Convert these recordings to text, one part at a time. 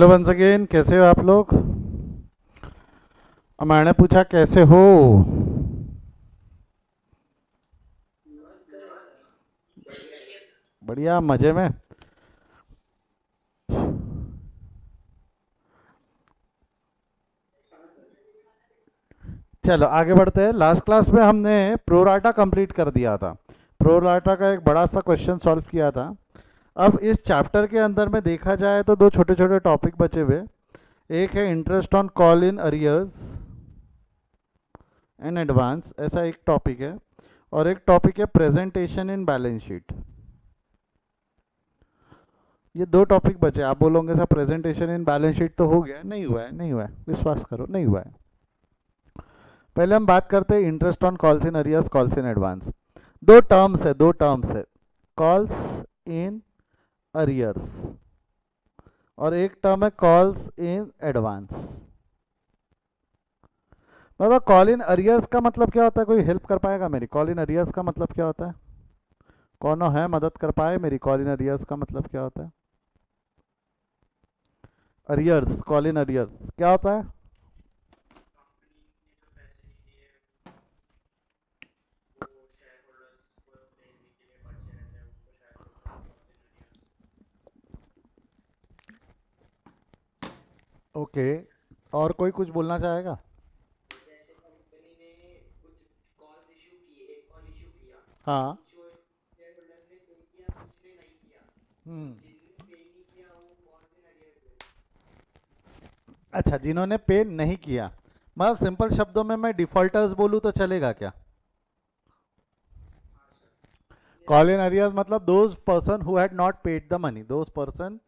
Hello once again, कैसे हो आप लोग? मैंने पूछा कैसे हो। बढ़िया, मजे में। चलो आगे बढ़ते हैं। लास्ट क्लास में हमने प्रोराटा कंप्लीट कर दिया था। प्रोराटा का एक बड़ा सा क्वेश्चन सॉल्व किया था। अब इस चैप्टर के अंदर में देखा जाए तो दो छोटे छोटे टॉपिक बचे हुए। एक है interest on call in arrears and advance, ऐसा एक टॉपिक है। और एक टॉपिक है प्रेजेंटेशन इन बैलेंस शीट। ये दो टॉपिक बचे। आप बोलोगे sir presentation in balance sheet तो हो गया। नहीं हुआ है, नहीं हुआ है, विश्वास करो, नहीं हुआ है। पहले हम बात करते हैं interest on calls in arrears, calls in advance. दो टर्म्स है। कॉल्स इन अरियर्स और एक टर्म है कॉल्स इन एडवांस। मतलब कॉल इन अरियर्स का मतलब क्या होता है? कोई हेल्प कर पाएगा मेरी? कॉल इन अरियर्स का मतलब क्या होता है? कौन है मदद कर पाए मेरी? कॉल इन अरियर्स का मतलब क्या होता है? अरियर्स, कॉल इन अरियर्स क्या होता है? ओके, और कोई कुछ बोलना चाहेगा? हाँ। हम्म। अच्छा, जिन्होंने पे नहीं किया। मतलब सिंपल शब्दों में मैं डिफॉल्टर्स बोलूँ तो चलेगा क्या? कॉल इन अरियर्स मतलब those person who had not paid the money, those person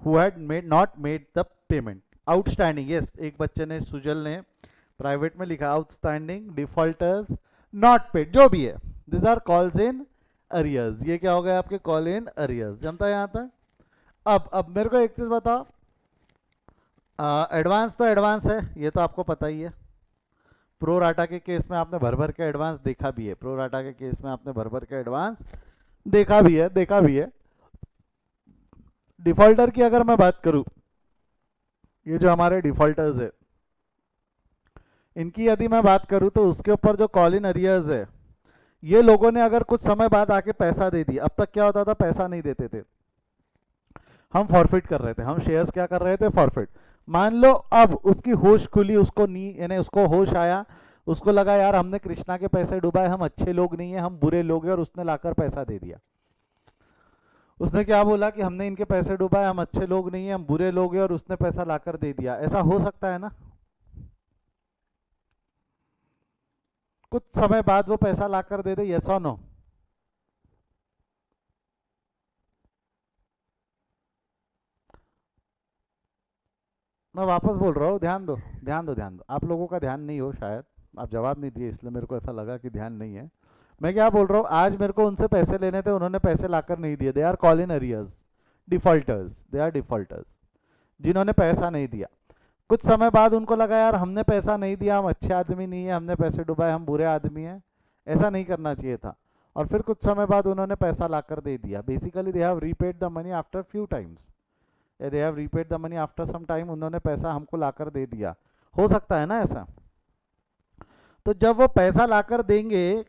who had made not made the payment. Outstanding, yes, एक बच्चे ने, सुजल ने प्राइवेट में लिखा आउटस्टैंडिंग, डिफॉल्टर्स, नॉट पेड, जो भी है, this are calls in arrears. ये क्या हो गया आपके? Call in arrears. जमता है यहाँ तक? अब मेरे को एक चीज बताओ। एडवांस तो एडवांस है, ये तो आपको पता ही है। प्रो राटा के केस में आपने भर भर के एडवांस देखा भी है। प्रो राटा के केस में आपने भर भर के एडवांस देखा भी है, देखा भी है। डिफॉल्टर की अगर मैं बात करूं, ये जो हमारे डिफॉल्टर्स है, इनकी यदि मैं बात करूं तो उसके ऊपर जो कॉल इन अरियर्स है, ये लोगों ने अगर कुछ समय बाद आके पैसा दे दिया। अब तक क्या होता था? पैसा नहीं देते थे, हम फॉरफिट कर रहे थे, हम शेयर्स क्या कर रहे थे? फॉरफिट। मान लो अब उसकी होश खुली, उसको नी यानी उसको होश आया, उसको लगा यार हमने कृष्णा के पैसे डुबाए, हम अच्छे लोग नहीं है, हम बुरे लोग हैं, और उसने लाकर पैसा दे दिया। उसने क्या बोला कि हमने इनके पैसे डुबाए, हम अच्छे लोग नहीं है, हम बुरे लोग हैं, और उसने पैसा लाकर दे दिया। ऐसा हो सकता है ना? कुछ समय बाद वो पैसा लाकर दे दे, यस और नो? मैं वापस बोल रहा हूँ, ध्यान दो, ध्यान दो, ध्यान दो। आप लोगों का ध्यान नहीं हो शायद, आप जवाब नहीं दिए, इसलिए मेरे को ऐसा लगा कि ध्यान नहीं है। मैं क्या बोल रहा हूँ, आज मेरे को उनसे पैसे लेने थे, उन्होंने पैसे लाकर नहीं दिए, they are call in arrears, defaulters, they are defaulters. जिन्होंने पैसा नहीं दिया, कुछ समय बाद उनको लगा यार हमने पैसा नहीं दिया, हम अच्छे आदमी नहीं है, हमने पैसे डुबाए, हम बुरे आदमी हैं, ऐसा नहीं करना चाहिए था। और फिर कुछ समय बाद उन्होंने पैसा लाकर दे दिया। Basically they have repaid the money after few times, they have repaid the money after some time, उन्होंने पैसा हमको लाकर दे दिया। हो सकता है ना ऐसा? तो जब वो पैसा लाकर देंगे,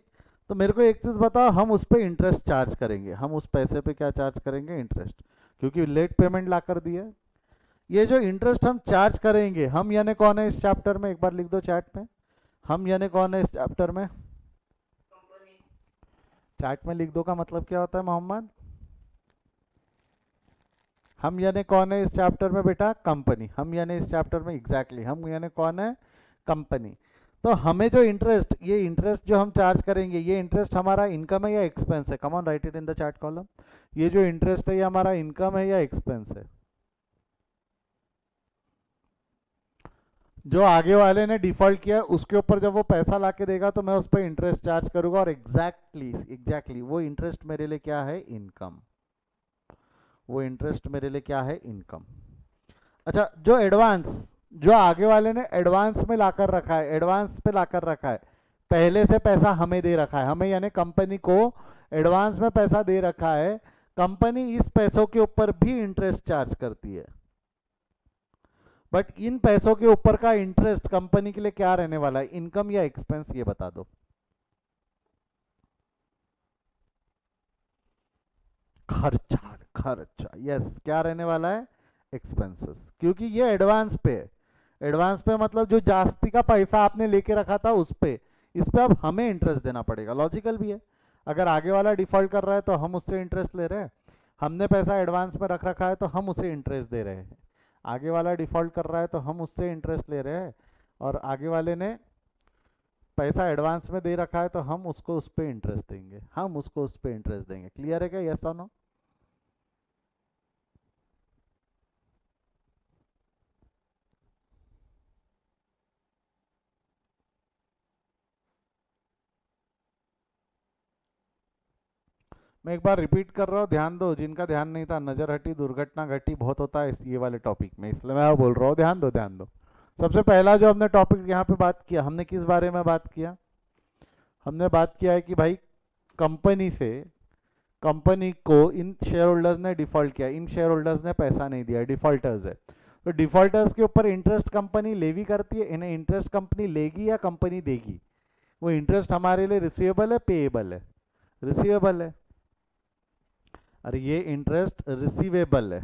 तो मेरे को एक चीज़ बताओ, हम उस पर इंटरेस्ट चार्ज करेंगे, हम उस पैसे पे क्या चार्ज करेंगे? इंटरेस्ट, क्योंकि लेट पेमेंट लाकर दिया। ये जो इंटरेस्ट हम चार्ज करेंगे, हम यानी कौन है इस चैप्टर में? एक बार लिख दो चैट में, हम यानी कौन है इस चैप्टर में? चैट में लिख दो का मतलब क्या होता है मोहम्मद? हम यानी कौन है इस चैप्टर में बेटा? कंपनी। हम यानी इस चैप्टर में एग्जैक्टली हम यानी कौन है? कंपनी। तो हमें जो इंटरेस्ट, ये इंटरेस्ट जो हम चार्ज करेंगे, ये इंटरेस्ट हमारा इनकम है या एक्सपेंस है? कम on, write it in the chat column. ये जो इंटरेस्ट है, ये हमारा इनकम है या एक्सपेंस है? जो आगे वाले ने डिफॉल्ट किया है, उसके ऊपर जब वो पैसा ला के देगा तो मैं उस पर इंटरेस्ट चार्ज करूंगा, और एग्जैक्टली एग्जैक्टली वो इंटरेस्ट मेरे लिए क्या है? इनकम। वो इंटरेस्ट मेरे लिए क्या है? इनकम। अच्छा, जो एडवांस, जो आगे वाले ने एडवांस में लाकर रखा है, एडवांस पे लाकर रखा है, पहले से पैसा हमें दे रखा है, हमें यानी कंपनी को एडवांस में पैसा दे रखा है, कंपनी इस पैसों के ऊपर भी इंटरेस्ट चार्ज करती है। बट इन पैसों के ऊपर का इंटरेस्ट कंपनी के लिए क्या रहने वाला है, इनकम या एक्सपेंस, ये बता दो। खर्चा, खर्चा, यस, क्या रहने वाला है, एक्सपेंसेस, क्योंकि ये एडवांस पे है। एडवांस पे मतलब जो जास्ती का पैसा आपने लेके रखा था उस पे, इस पे अब हमें इंटरेस्ट देना पड़ेगा, लॉजिकल भी है। अगर आगे वाला डिफॉल्ट कर रहा है तो हम उससे इंटरेस्ट ले रहे हैं, हमने पैसा एडवांस में रख रखा है तो हम उसे इंटरेस्ट दे रहे हैं। आगे वाला डिफॉल्ट कर रहा है तो हम उससे इंटरेस्ट ले रहे हैं, और आगे वाले ने पैसा एडवांस में दे रखा है तो हम उसको उस पर इंटरेस्ट देंगे, हम उसको उस पर इंटरेस्ट देंगे। क्लियर है क्या, यस और नो? मैं एक बार रिपीट कर रहा हूँ, ध्यान दो, जिनका ध्यान नहीं था, नजर हटी दुर्घटना घटी बहुत होता है ये वाले टॉपिक में, इसलिए मैं बोल रहा हूँ, ध्यान दो, ध्यान दो। सबसे पहला जो हमने टॉपिक यहाँ पे बात किया, हमने किस बारे में बात किया, हमने बात किया है कि भाई कंपनी से, कंपनी को इन शेयर होल्डर्स ने डिफॉल्ट किया, इन शेयर होल्डर्स ने पैसा नहीं दिया, डिफॉल्टर्स है, तो डिफॉल्टर्स के ऊपर इंटरेस्ट कंपनी लेवी करती है, इन्हें इंटरेस्ट कंपनी लेगी या कंपनी देगी? वो इंटरेस्ट हमारे लिए रिसीवेबल है, पेएबल है? रिसीवेबल है। अरे ये इंटरेस्ट रिसीवेबल है,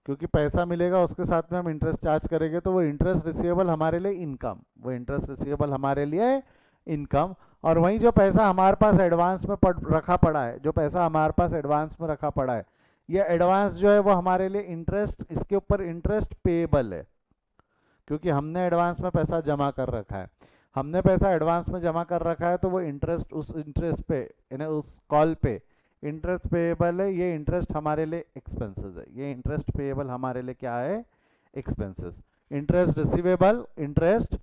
क्योंकि पैसा मिलेगा उसके साथ में हम इंटरेस्ट चार्ज करेंगे, तो वो इंटरेस्ट रिसीवेबल हमारे लिए इनकम, वो इंटरेस्ट रिसीवेबल हमारे लिए इनकम। और वहीं जो पैसा हमारे पास एडवांस में रखा पड़ा है, जो पैसा हमारे पास एडवांस में रखा पड़ा है, ये एडवांस जो है वो हमारे लिए इंटरेस्ट, इसके ऊपर इंटरेस्ट पेएबल है, क्योंकि हमने एडवांस में पैसा जमा कर रखा है। हमने पैसा एडवांस में जमा कर रखा है तो वो इंटरेस्ट, उस इंटरेस्ट पे, यानी उस कॉल पे इंटरेस्ट पेएबल है, ये इंटरेस्ट हमारे लिए एक्सपेंसेस है, ये इंटरेस्ट पेएबल हमारे लिए क्या है, expenses. Interest receivable, interest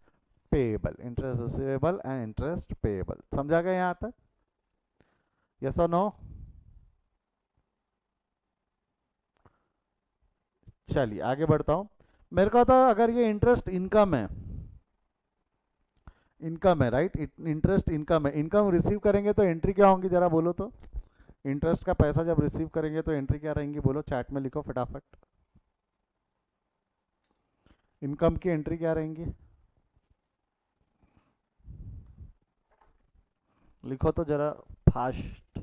payable, interest receivable and interest payable. समझा गया यहाँ तक, यस और नो? चलिए आगे बढ़ता हूँ। मेरे को तो अगर ये इंटरेस्ट इनकम है, इनकम है, राइट, इंटरेस्ट इनकम है, इनकम रिसीव करेंगे तो एंट्री क्या होंगी, जरा बोलो तो। इंटरेस्ट का पैसा जब रिसीव करेंगे तो एंट्री क्या रहेंगी, बोलो, चैट में लिखो फटाफट। इनकम की एंट्री क्या रहेंगी, लिखो तो जरा फास्ट।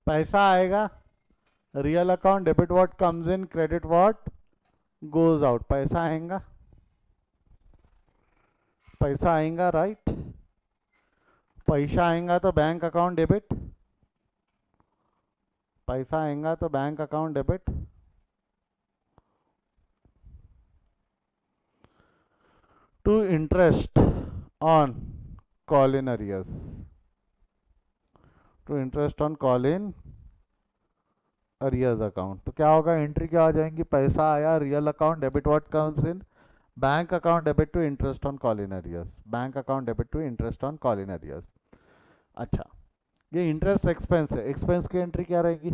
पैसा आएगा, real account debit what comes in, credit what goes out. पैसा आएगा, पैसा आएगा, राइट, पैसा आएगा तो बैंक अकाउंट डेबिट, पैसा आएगा तो bank account debit to interest on call in arrears, to interest on call in arrears account. तो क्या होगा, एंट्री क्या आ जाएंगी, पैसा आया, real account debit what comes in, bank account debit to interest on call in arrears, bank account debit to interest on call in arrears. अच्छा, ये इंटरेस्ट एक्सपेंस है, एक्सपेंस की एंट्री क्या रहेगी,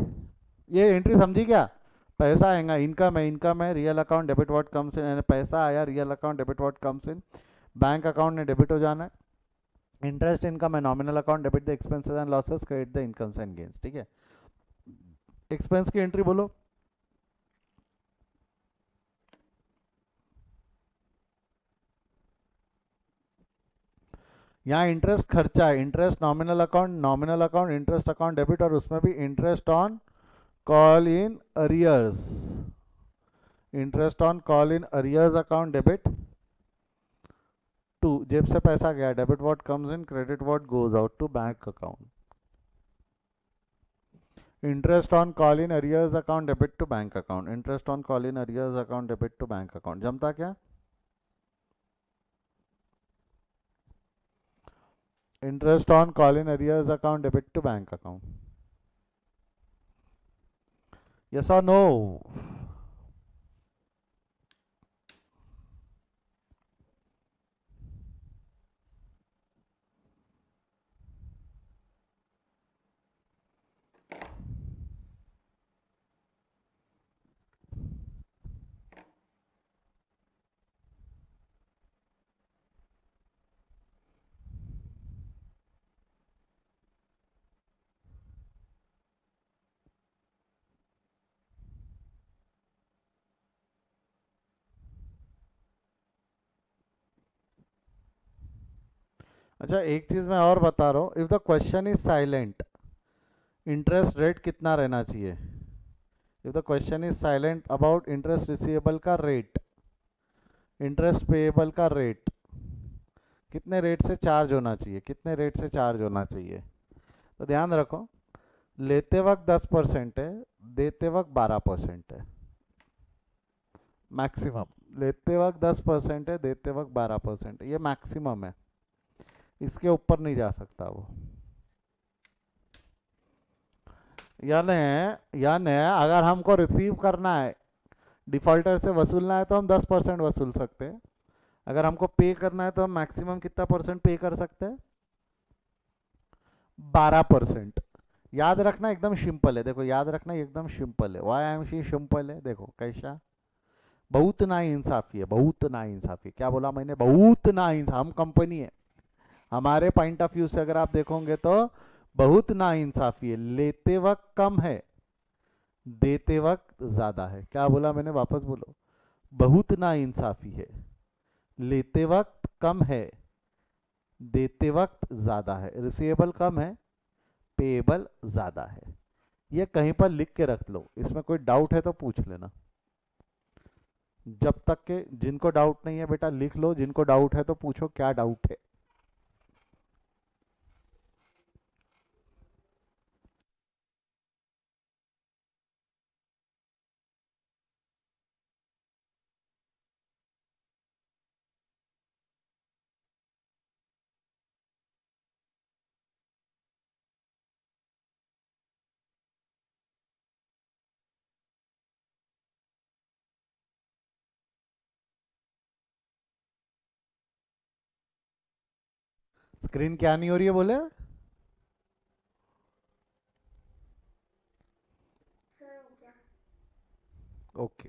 ये एंट्री समझी क्या? पैसा आएगा, इनकम है, इनकम है, real account debit what comes इन, पैसा आया, real account debit what comes in, bank account में डेबिट हो जाना है। इंटरेस्ट इनकम है, nominal account debit the expenses and losses, credit the incomes and gains. ठीक है, एक्सपेंस की एंट्री बोलो। यहाँ इंटरेस्ट खर्चा है, interest nominal account, nominal account interest account debit, और उसमें भी interest on call in arrears, interest on call in arrears account debit to, जेब से पैसा गया, debit what comes in, credit what goes out to bank account. Interest on call in arrears account debit to bank account, interest on call in arrears account debit to bank account, जमता क्या? Interest on call in arrears account debit to bank account, yes और no? अच्छा एक चीज मैं और बता रहा हूँ, if the question is silent, interest rate कितना रहना चाहिए? If the question is silent about interest receivable का रेट, इंटरेस्ट पेएबल का रेट, कितने रेट से चार्ज होना चाहिए, कितने रेट से चार्ज होना चाहिए? तो ध्यान रखो, लेते वक्त 10% है, देते वक्त 12% है मैक्सिमम। लेते वक्त 10% है, देते वक्त 12% है, ये मैक्सिमम है, इसके ऊपर नहीं जा सकता वो। यानी अगर हमको रिसीव करना है, डिफॉल्टर से वसूलना है, तो हम 10% वसूल सकते हैं। अगर हमको पे करना है तो हम मैक्सिमम कितना परसेंट पे कर सकते हैं? 12%। याद रखना एकदम सिंपल है, देखो याद रखना एकदम सिंपल है, वाई एम सी सिंपल है, देखो कैसा। बहुत ना इंसाफी है, बहुत ना इंसाफी, क्या बोला मैंने, बहुत ना इंसाफ, हम कंपनी है, हमारे पॉइंट ऑफ व्यू से अगर आप देखोगे तो बहुत ना इंसाफी है, लेते वक्त कम है, देते वक्त ज्यादा है। क्या बोला मैंने, वापस बोलो, बहुत ना इंसाफी है, लेते वक्त कम है, देते वक्त ज्यादा है, रिसीवेबल कम है, पेएबल ज्यादा है। ये कहीं पर लिख के रख लो, इसमें कोई डाउट है तो पूछ लेना। जब तक के जिनको डाउट नहीं है बेटा लिख लो, जिनको डाउट है तो पूछो क्या डाउट है। स्क्रीन क्या नहीं हो रही है बोले? ओके।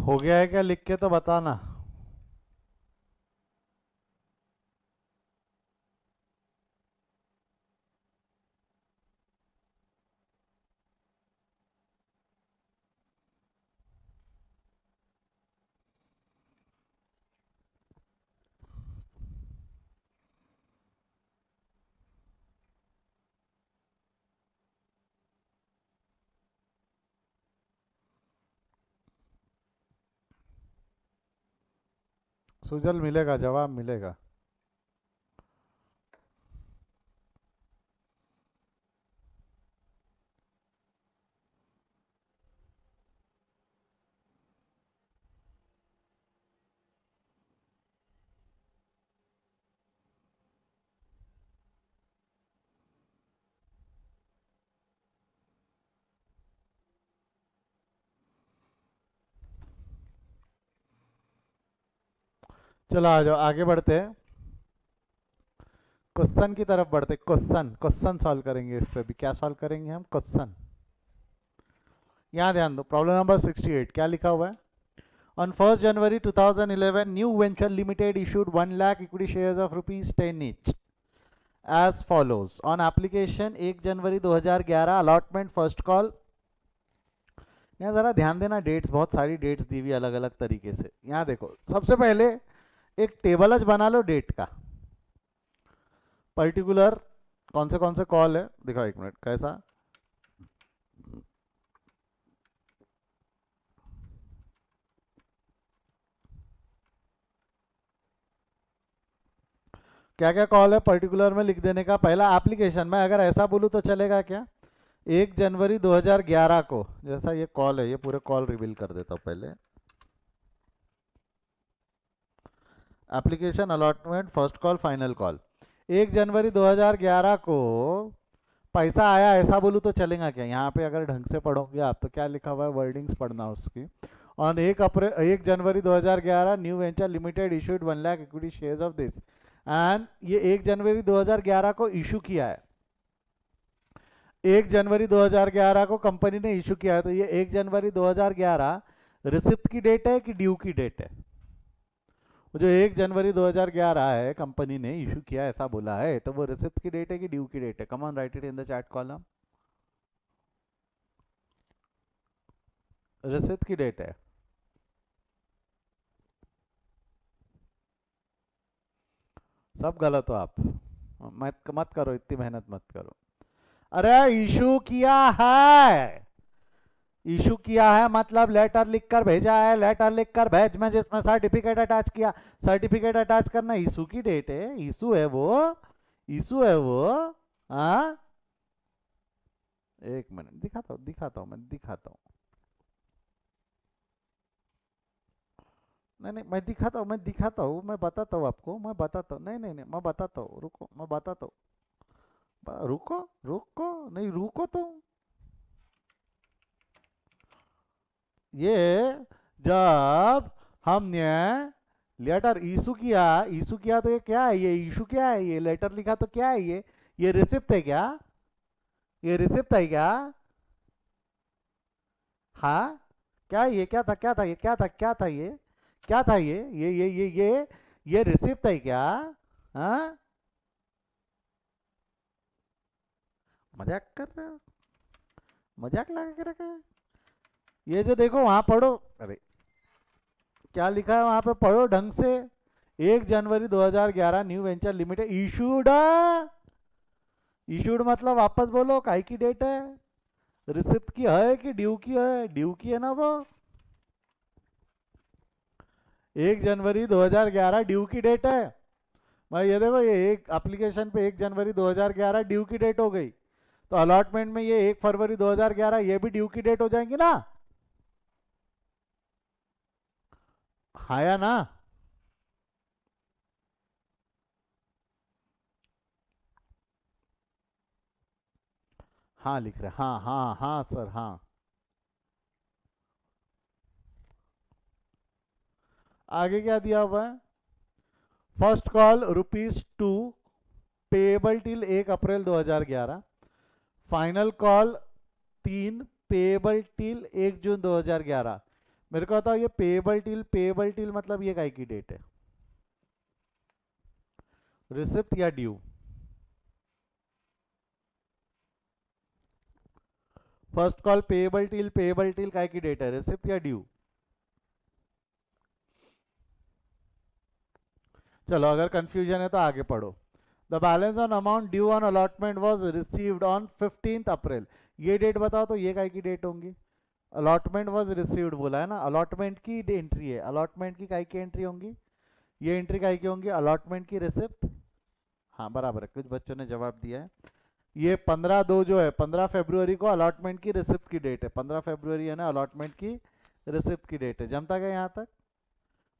हो गया है क्या? लिख के तो बताना। सुजल मिलेगा, जवाब मिलेगा। चलो आ जाओ, आगे बढ़ते हैं। क्वेश्चन की तरफ बढ़ते। क्वेश्चन क्वेश्चन सॉल्व करेंगे। इस पे भी क्या सॉल्व करेंगे हम? क्वेश्चन। यहाँ ध्यान दो, प्रॉब्लम नंबर 68 क्या लिखा हुआ है? On 1st January 2011, New Venture Limited issued 1 lakh equity shares of rupees 10 each as follows. On application 1 January 2011 allotment first call। यहाँ ज़रा ध्यान देना, डेट्स बहुत सारी डेट्स दी हुई अलग अलग तरीके से। यहाँ देखो, सबसे पहले एक टेबल बना लो डेट का। पर्टिकुलर कौन से कॉल है दिखाओ, एक मिनट। कैसा? क्या क्या कॉल है पर्टिकुलर में लिख देने का। पहला एप्लीकेशन में अगर ऐसा बोलूँ तो चलेगा क्या? 1 जनवरी 2011 को, जैसा ये कॉल है, ये पूरे कॉल रिवील कर देता हूँ पहले। Application allotment first call final call 1 जनवरी 2011 को पैसा आया, ऐसा बोलूँ तो चलेगा क्या? यहाँ पे अगर ढंग से पढ़ोगे आप तो क्या लिखा हुआ है, वर्डिंग्स पढ़ना उसकी। On 1 January 2011 new venture limited issued 1 lakh equity shares of this. And ये 1 जनवरी 2011 को इशू किया है। 1 जनवरी 2011 को कंपनी ने इशू किया है, तो ये 1 जनवरी 2011 रिसिप्ट की डेट है कि ड्यू की डेट है? जो 1 जनवरी 2011 है कंपनी ने इशू किया ऐसा बोला है, तो वो रिसिप्ट की डेट है कि ड्यू की डेट है? कम on, write it in the chat column. Receipt की डेट है। सब गलत हो आप। मत मत करो, इतनी मेहनत मत करो। अरे इशू किया है, इशू किया है मतलब लेटर लिखकर भेजा है। लेटर लिखकर भेज में जिसमें सर्टिफिकेट अटैच किया। सर्टिफिकेट अटैच करना इशू की डेट है। इशू है वो, इशू है वो। हाँ, एक मिनट दिखाता हूँ मैं दिखाता हूँ। नहीं नहीं, मैं बताता हूँ आपको, मैं बताता हूँ। नहीं नहीं नहीं, मैं बताता हूँ, रुको, मैं बताता हूँ। रुको रुको, नहीं रुको तुम। ये जब हमने लेटर इशू किया तो ये क्या है? ये इशू क्या है? ये लेटर लिखा तो क्या है? ये रिसिप्ट है क्या? ये रिसिप्ट है क्या? हाँ, क्या है ये? क्या था? क्या था ये? क्या था? क्या था ये? क्या था ये रिसिप्ट है क्या? हाँ, मजाक कर रहे हो? मजाक लगा के रखा है। ये जो देखो वहां पढ़ो। अरे क्या लिखा है वहां पे? पढ़ो ढंग से। 1 जनवरी 2011 new venture limited issued. Issued मतलब वापस बोलो, काई की डेट है? रिसिप्ट की है कि ड्यू की है? ड्यू की है ना वो। 1 जनवरी 2011 ड्यू की डेट है। भाई ये देखो, ये एक एप्लीकेशन पे 1 जनवरी 2011 ड्यू की डेट हो गई, तो अलॉटमेंट में ये 1 फरवरी 2011 ये भी ड्यू की डेट हो जाएंगी ना? हाँ या ना? हाँ लिख रहे, हाँ हाँ हाँ सर, हाँ। आगे क्या दिया हुआ है? First call ₹2 payable till 1 April 2011। Final call 3 payable till 1 June 2011। मेरे को बताओ ये पेएबल टिल मतलब ये काय की डेट है, रिसिप्ट या due? First call payable till काय की डेट है, रिसिप्ट या ड्यू? चलो अगर कंफ्यूजन है तो आगे पढ़ो। The balance on amount due on allotment was received on 15 अप्रैल। ये डेट बताओ तो ये काय की डेट होंगी? अलॉटमेंट वाज रिसीव्ड बोला है ना, अलॉटमेंट की एंट्री है, अलॉटमेंट की काय की एंट्री होंगी? ये एंट्री काय की होंगी? अलॉटमेंट की रिसिप्ट। हाँ बराबर है, कुछ बच्चों ने जवाब दिया है। ये 15/2 जो है 15 फरवरी को अलॉटमेंट की रिसिप्ट की डेट है, 15 फरवरी है ना अलॉटमेंट की रिसिप्ट की डेट है। जमता क्या यहाँ तक?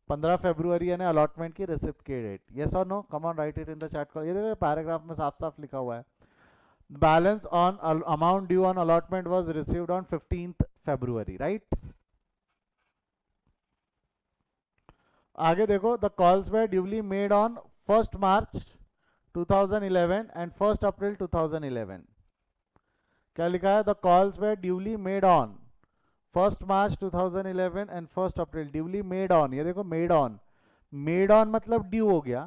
15 फरवरी है ना अलॉटमेंट की रिसिप्ट की डेट। यस और no? Come on write it in the chat. ये देखो पैराग्राफ में साफ साफ लिखा हुआ है, balance on amount due on allotment was received on 15th February, right? आगे देखो, the calls were duly made on 1st March 2011 and 1st April 2011। क्या लिखा है? The calls were duly made on 1st March 2011 and 1st April. Duly made on, ये देखो made on, made on मतलब due हो गया,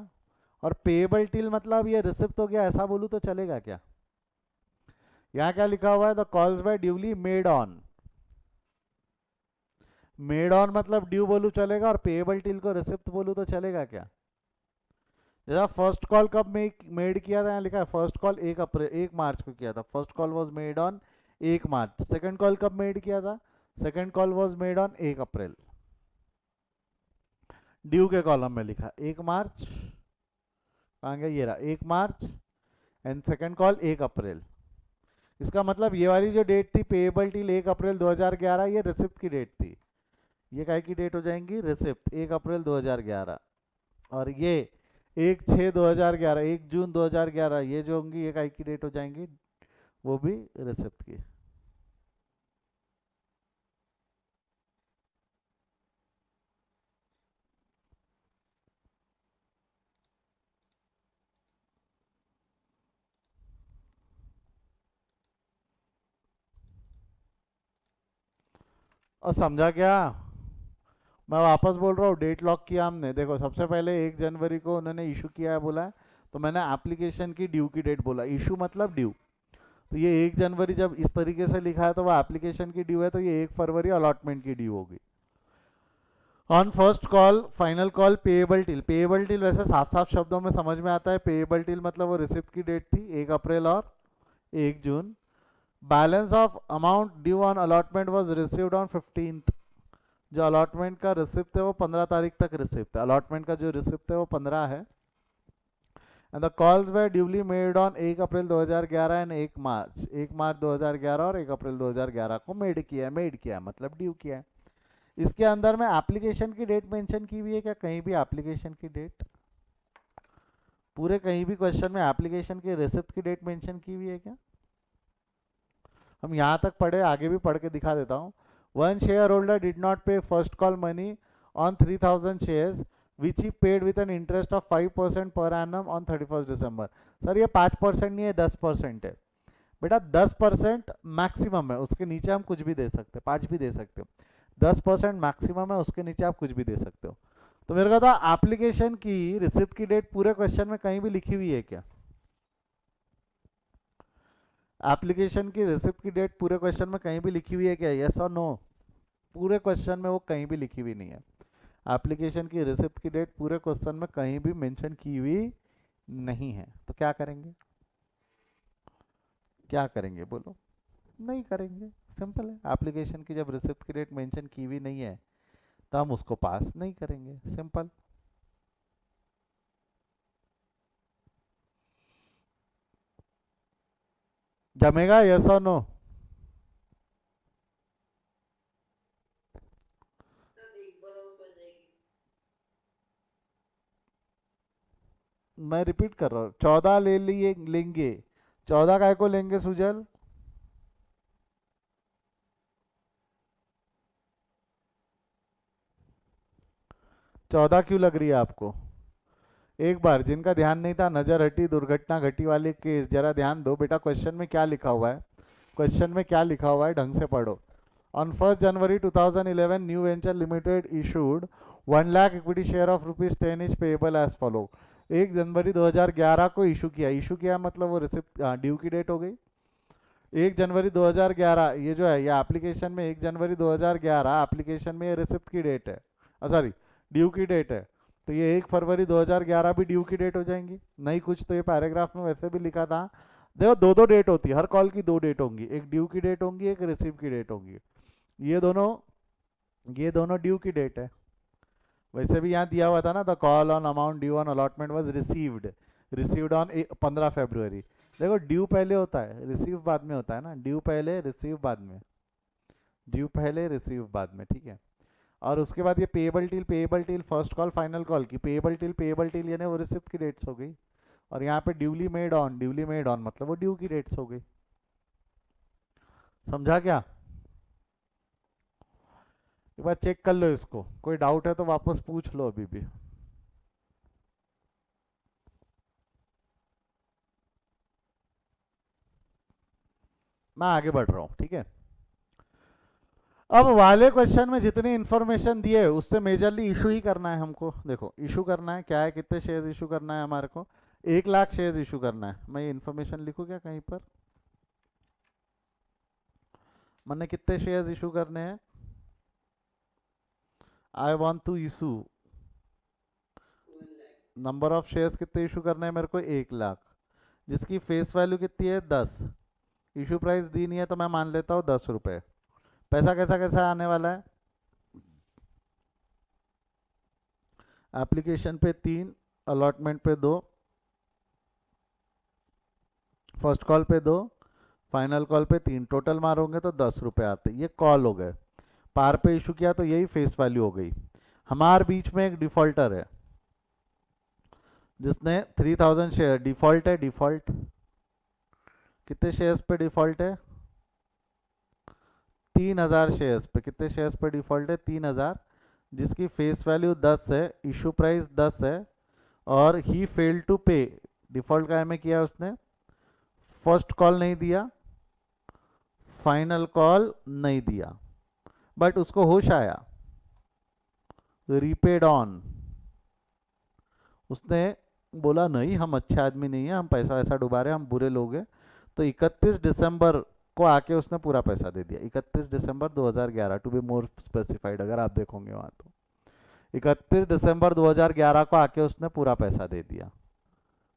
और पेएबल टिल मतलब ये रिसिप्ट हो गया, ऐसा बोलूं तो चलेगा क्या? यहाँ क्या लिखा हुआ है? The calls were duly made on, made on मतलब ड्यू बोलूं चलेगा, और पेएबल टिल को रिसिप्ट बोलूं तो चलेगा क्या? जैसा फर्स्ट कॉल कब मेड किया था, यहाँ लिखा है फर्स्ट कॉल 1 मार्च को किया था, first call was made on 1 March. Second call कब मेड किया था? Second call was made on 1 April. Due के कॉलम में लिखा 1 मार्च, कहाँ गया, ये रहा 1 मार्च, एंड सेकंड कॉल 1 अप्रैल। इसका मतलब ये वाली जो डेट थी पेएबल टिल 1 अप्रैल 2011, ये रिसिप्ट की डेट थी। ये काय की डेट हो जाएंगी? Receipt, 1 April 2011। और ये 1/6/2011, 1 जून 2011, ये जो होंगी ये काय की डेट हो जाएंगी? वो भी रिसिप्ट की। और समझा क्या? मैं वापस बोल रहा हूँ, डेट लॉक किया हमने। देखो सबसे पहले 1 जनवरी को उन्होंने इशू किया है बोला है, तो मैंने एप्लीकेशन की ड्यू की डेट बोला, इशू मतलब ड्यू। तो ये 1 जनवरी जब इस तरीके से लिखा है तो वो एप्लीकेशन की ड्यू है, तो ये 1 फरवरी अलॉटमेंट की ड्यू होगी। On first call final call payable till, payable till वैसे साफ साफ शब्दों में समझ में आता है, पेएबल टिल मतलब वो रिसिप्ट की डेट थी 1 अप्रैल और 1 जून। Balance of amount due on allotment was received on 15th। जो अलॉटमेंट का रिसिप्ट है वो 15 तारीख तक रिसिप्ट है, अलॉटमेंट का जो रिसिप्ट है वो 15 है। And the calls were duly made on 1 April 2011 and 1 मार्च, 1 मार्च 2011 और 1 अप्रैल 2011 को मेड किया मतलब ड्यू किया है। इसके अंदर में एप्लीकेशन की डेट मेंशन की हुई है क्या? कहीं भी एप्लीकेशन की डेट, पूरे कहीं भी क्वेश्चन में एप्लीकेशन की रिसिप्ट की डेट मेंशन की हुई है क्या? हम यहाँ तक पढ़े, आगे भी पढ़ के दिखा देता हूँ। One share holder did not pay first call money on 3000 shares which he paid with an interest of 5% per annum on 31 December. Sir ये 5% नहीं है, 10% है बेटा, 10% मैक्सिमम है, उसके नीचे हम कुछ भी दे सकते हैं, 5 भी दे सकते हो। 10% मैक्सिमम है, उसके नीचे आप कुछ भी दे सकते हो। तो मेरे को था एप्लीकेशन की रिसिप्ट की डेट पूरे क्वेश्चन में कहीं भी लिखी हुई है क्या? एप्लीकेशन की रिसिप्ट की डेट पूरे क्वेश्चन में कहीं भी लिखी हुई है क्या? यस और नो? पूरे क्वेश्चन में वो कहीं भी लिखी हुई नहीं है। एप्लीकेशन की रिसिप्ट की डेट पूरे क्वेश्चन में कहीं भी मेंशन की हुई नहीं है। तो क्या करेंगे? क्या करेंगे बोलो? नहीं करेंगे, सिंपल है। एप्लीकेशन की जब रिसिप्ट की डेट मेंशन की हुई नहीं है तो हम उसको पास नहीं करेंगे, सिंपल। जमेगा? यस और नो? मैं रिपीट कर रहा हूँ, 14 ले लिए लेंगे। 14 काय को लेंगे सुजल? चौदह क्यों लग रही है आपको? एक बार जिनका ध्यान नहीं था, नजर हटी, दुर्घटना घटी वाले केस, जरा ध्यान दो बेटा। क्वेश्चन में क्या लिखा हुआ है, क्वेश्चन में क्या लिखा हुआ है ढंग से पढ़ो। On 1st January 2011, New Venture Limited issued 1 lakh equity share of ₹10 is payable as follow. 1 जनवरी 2011 को इशू किया, मतलब वो रिसिप्ट ड्यू की डेट हो गई। 1 जनवरी 2011 ये जो है, ये एप्लीकेशन में 1 जनवरी 2011 एप्लीकेशन में ये रिसिप्ट की डेट है, सॉरी ड्यू की डेट है। तो ये 1 फरवरी 2011 भी ड्यू की डेट हो जाएंगी। नहीं कुछ तो ये पैराग्राफ में वैसे भी लिखा था। देखो दो डेट होती है, हर कॉल की 2 डेट होंगी, एक ड्यू की डेट होंगी, एक रिसीव की डेट होंगी। ये दोनों ड्यू की डेट है। वैसे भी यहाँ दिया हुआ था ना, the call on amount due on allotment was received on 15 फरवरी। देखो ड्यू पहले होता है, रिसीव बाद में होता है ना, ड्यू पहले रिसीव बाद में, ठीक है। और उसके बाद ये payable till first call final call की पेएबल टिल यानी वो रिसिप्ट की डेट्स हो गई। और यहाँ पे ड्यूली मेड ऑन मतलब वो ड्यू की डेट्स हो गई। समझा क्या? एक बार चेक कर लो इसको, कोई डाउट है तो वापस पूछ लो अभी भी। मैं आगे बढ़ रहा हूँ, ठीक है। अब वाले क्वेश्चन में जितनी इंफॉर्मेशन दी है उससे मेजरली इशू ही करना है हमको। देखो इशू करना है क्या है, कितने शेयर्स इशू करना है हमारे को, 1 लाख शेयर्स इशू करना है। मैं ये इन्फॉर्मेशन लिखूँ क्या कहीं पर? मैंने कितने शेयर्स इशू करने हैं? I want to issue number of shares कितने इशू करने हैं मेरे को? 1 लाख, जिसकी फेस वैल्यू कितनी है? 10। इशू प्राइस दी नहीं है तो मैं मान लेता हूँ 10 रुपये। पैसा कैसा कैसा आने वाला है? एप्लीकेशन पे 3, अलॉटमेंट पे 2, फर्स्ट कॉल पे 2, फाइनल कॉल पे 3, टोटल मारोगे तो 10 रुपये आते। ये कॉल हो गए। पार पे इशू किया तो यही फेस वैल्यू हो गई। हमारे बीच में एक डिफॉल्टर है जिसने 3000 शेयर, डिफॉल्ट है, डिफॉल्ट कितने शेयर्स पे डिफॉल्ट है? 3000 शेयर्स पे। कितने शेयर्स पे डिफॉल्ट है? 3000, जिसकी फेस वैल्यू 10 है, इशू प्राइस 10 है, और ही फेल्ड टू पे। डिफॉल्ट का में किया उसने, फर्स्ट कॉल नहीं दिया, फाइनल कॉल नहीं दिया, बट उसको होश आया, रीपेड ऑन। उसने बोला नहीं हम अच्छे आदमी नहीं है, हम पैसा वैसा डुबा रहे हैं, हम बुरे लोग हैं। तो 31 दिसंबर को आके उसने पूरा पैसा दे दिया। 31 दिसंबर 2011 टू बी मोर स्पेसिफाइड, अगर आप देखोगे वहाँ तो 31 दिसंबर 2011 को आके उसने पूरा पैसा दे दिया।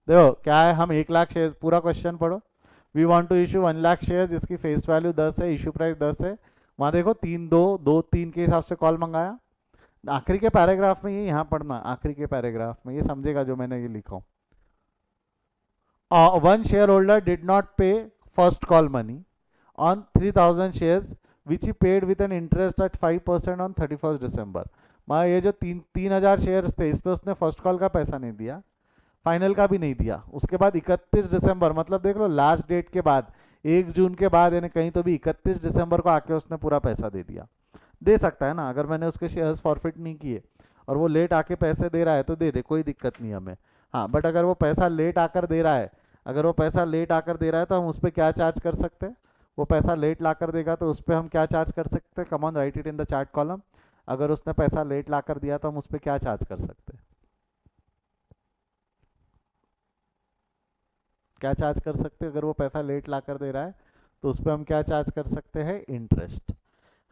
देखो क्या है, हम 1 लाख शेयर, पूरा क्वेश्चन पढ़ो। We want to issue 1 lakh share जिसकी फेस वैल्यू 10 है, इशू प्राइस 10 है। वहाँ देखो 3 2 2 3 के हिसाब से कॉल मंगाया। आखिरी के पैराग्राफ में ये यहाँ पढ़ना, आखिरी के पैराग्राफ में ये समझेगा जो मैंने ये लिखा हूँ। 1 shareholder did not pay first call money on 3000 shares which he paid with an interest at 5% on 31st December। मैं ये जो 3000 शेयर्स थे इस पे उसने फर्स्ट कॉल का पैसा नहीं दिया, फाइनल का भी नहीं दिया। उसके बाद 31 दिसंबर मतलब देख लो लास्ट डेट के बाद, 1 जून के बाद, यानी कहीं तो भी 31 दिसंबर को आके उसने पूरा पैसा दे दिया। दे सकता है ना, अगर मैंने उसके शेयर्स फॉरफिट नहीं किए और वो लेट आके पैसे दे रहा है तो दे दे, कोई दिक्कत नहीं हमें। हाँ बट अगर वो पैसा लेट आकर दे रहा है, तो हम उस पर क्या चार्ज कर सकते हैं? वो पैसा लेट ला कर देगा तो उस पर हम क्या चार्ज कर सकते हैं? कम on write it in the chart column. अगर उसने पैसा लेट ला कर दिया तो हम उस पर क्या चार्ज कर सकते हैं? क्या चार्ज कर सकते हैं? अगर वो पैसा लेट ला कर दे रहा है तो उस पर हम क्या चार्ज कर सकते हैं? इंटरेस्ट।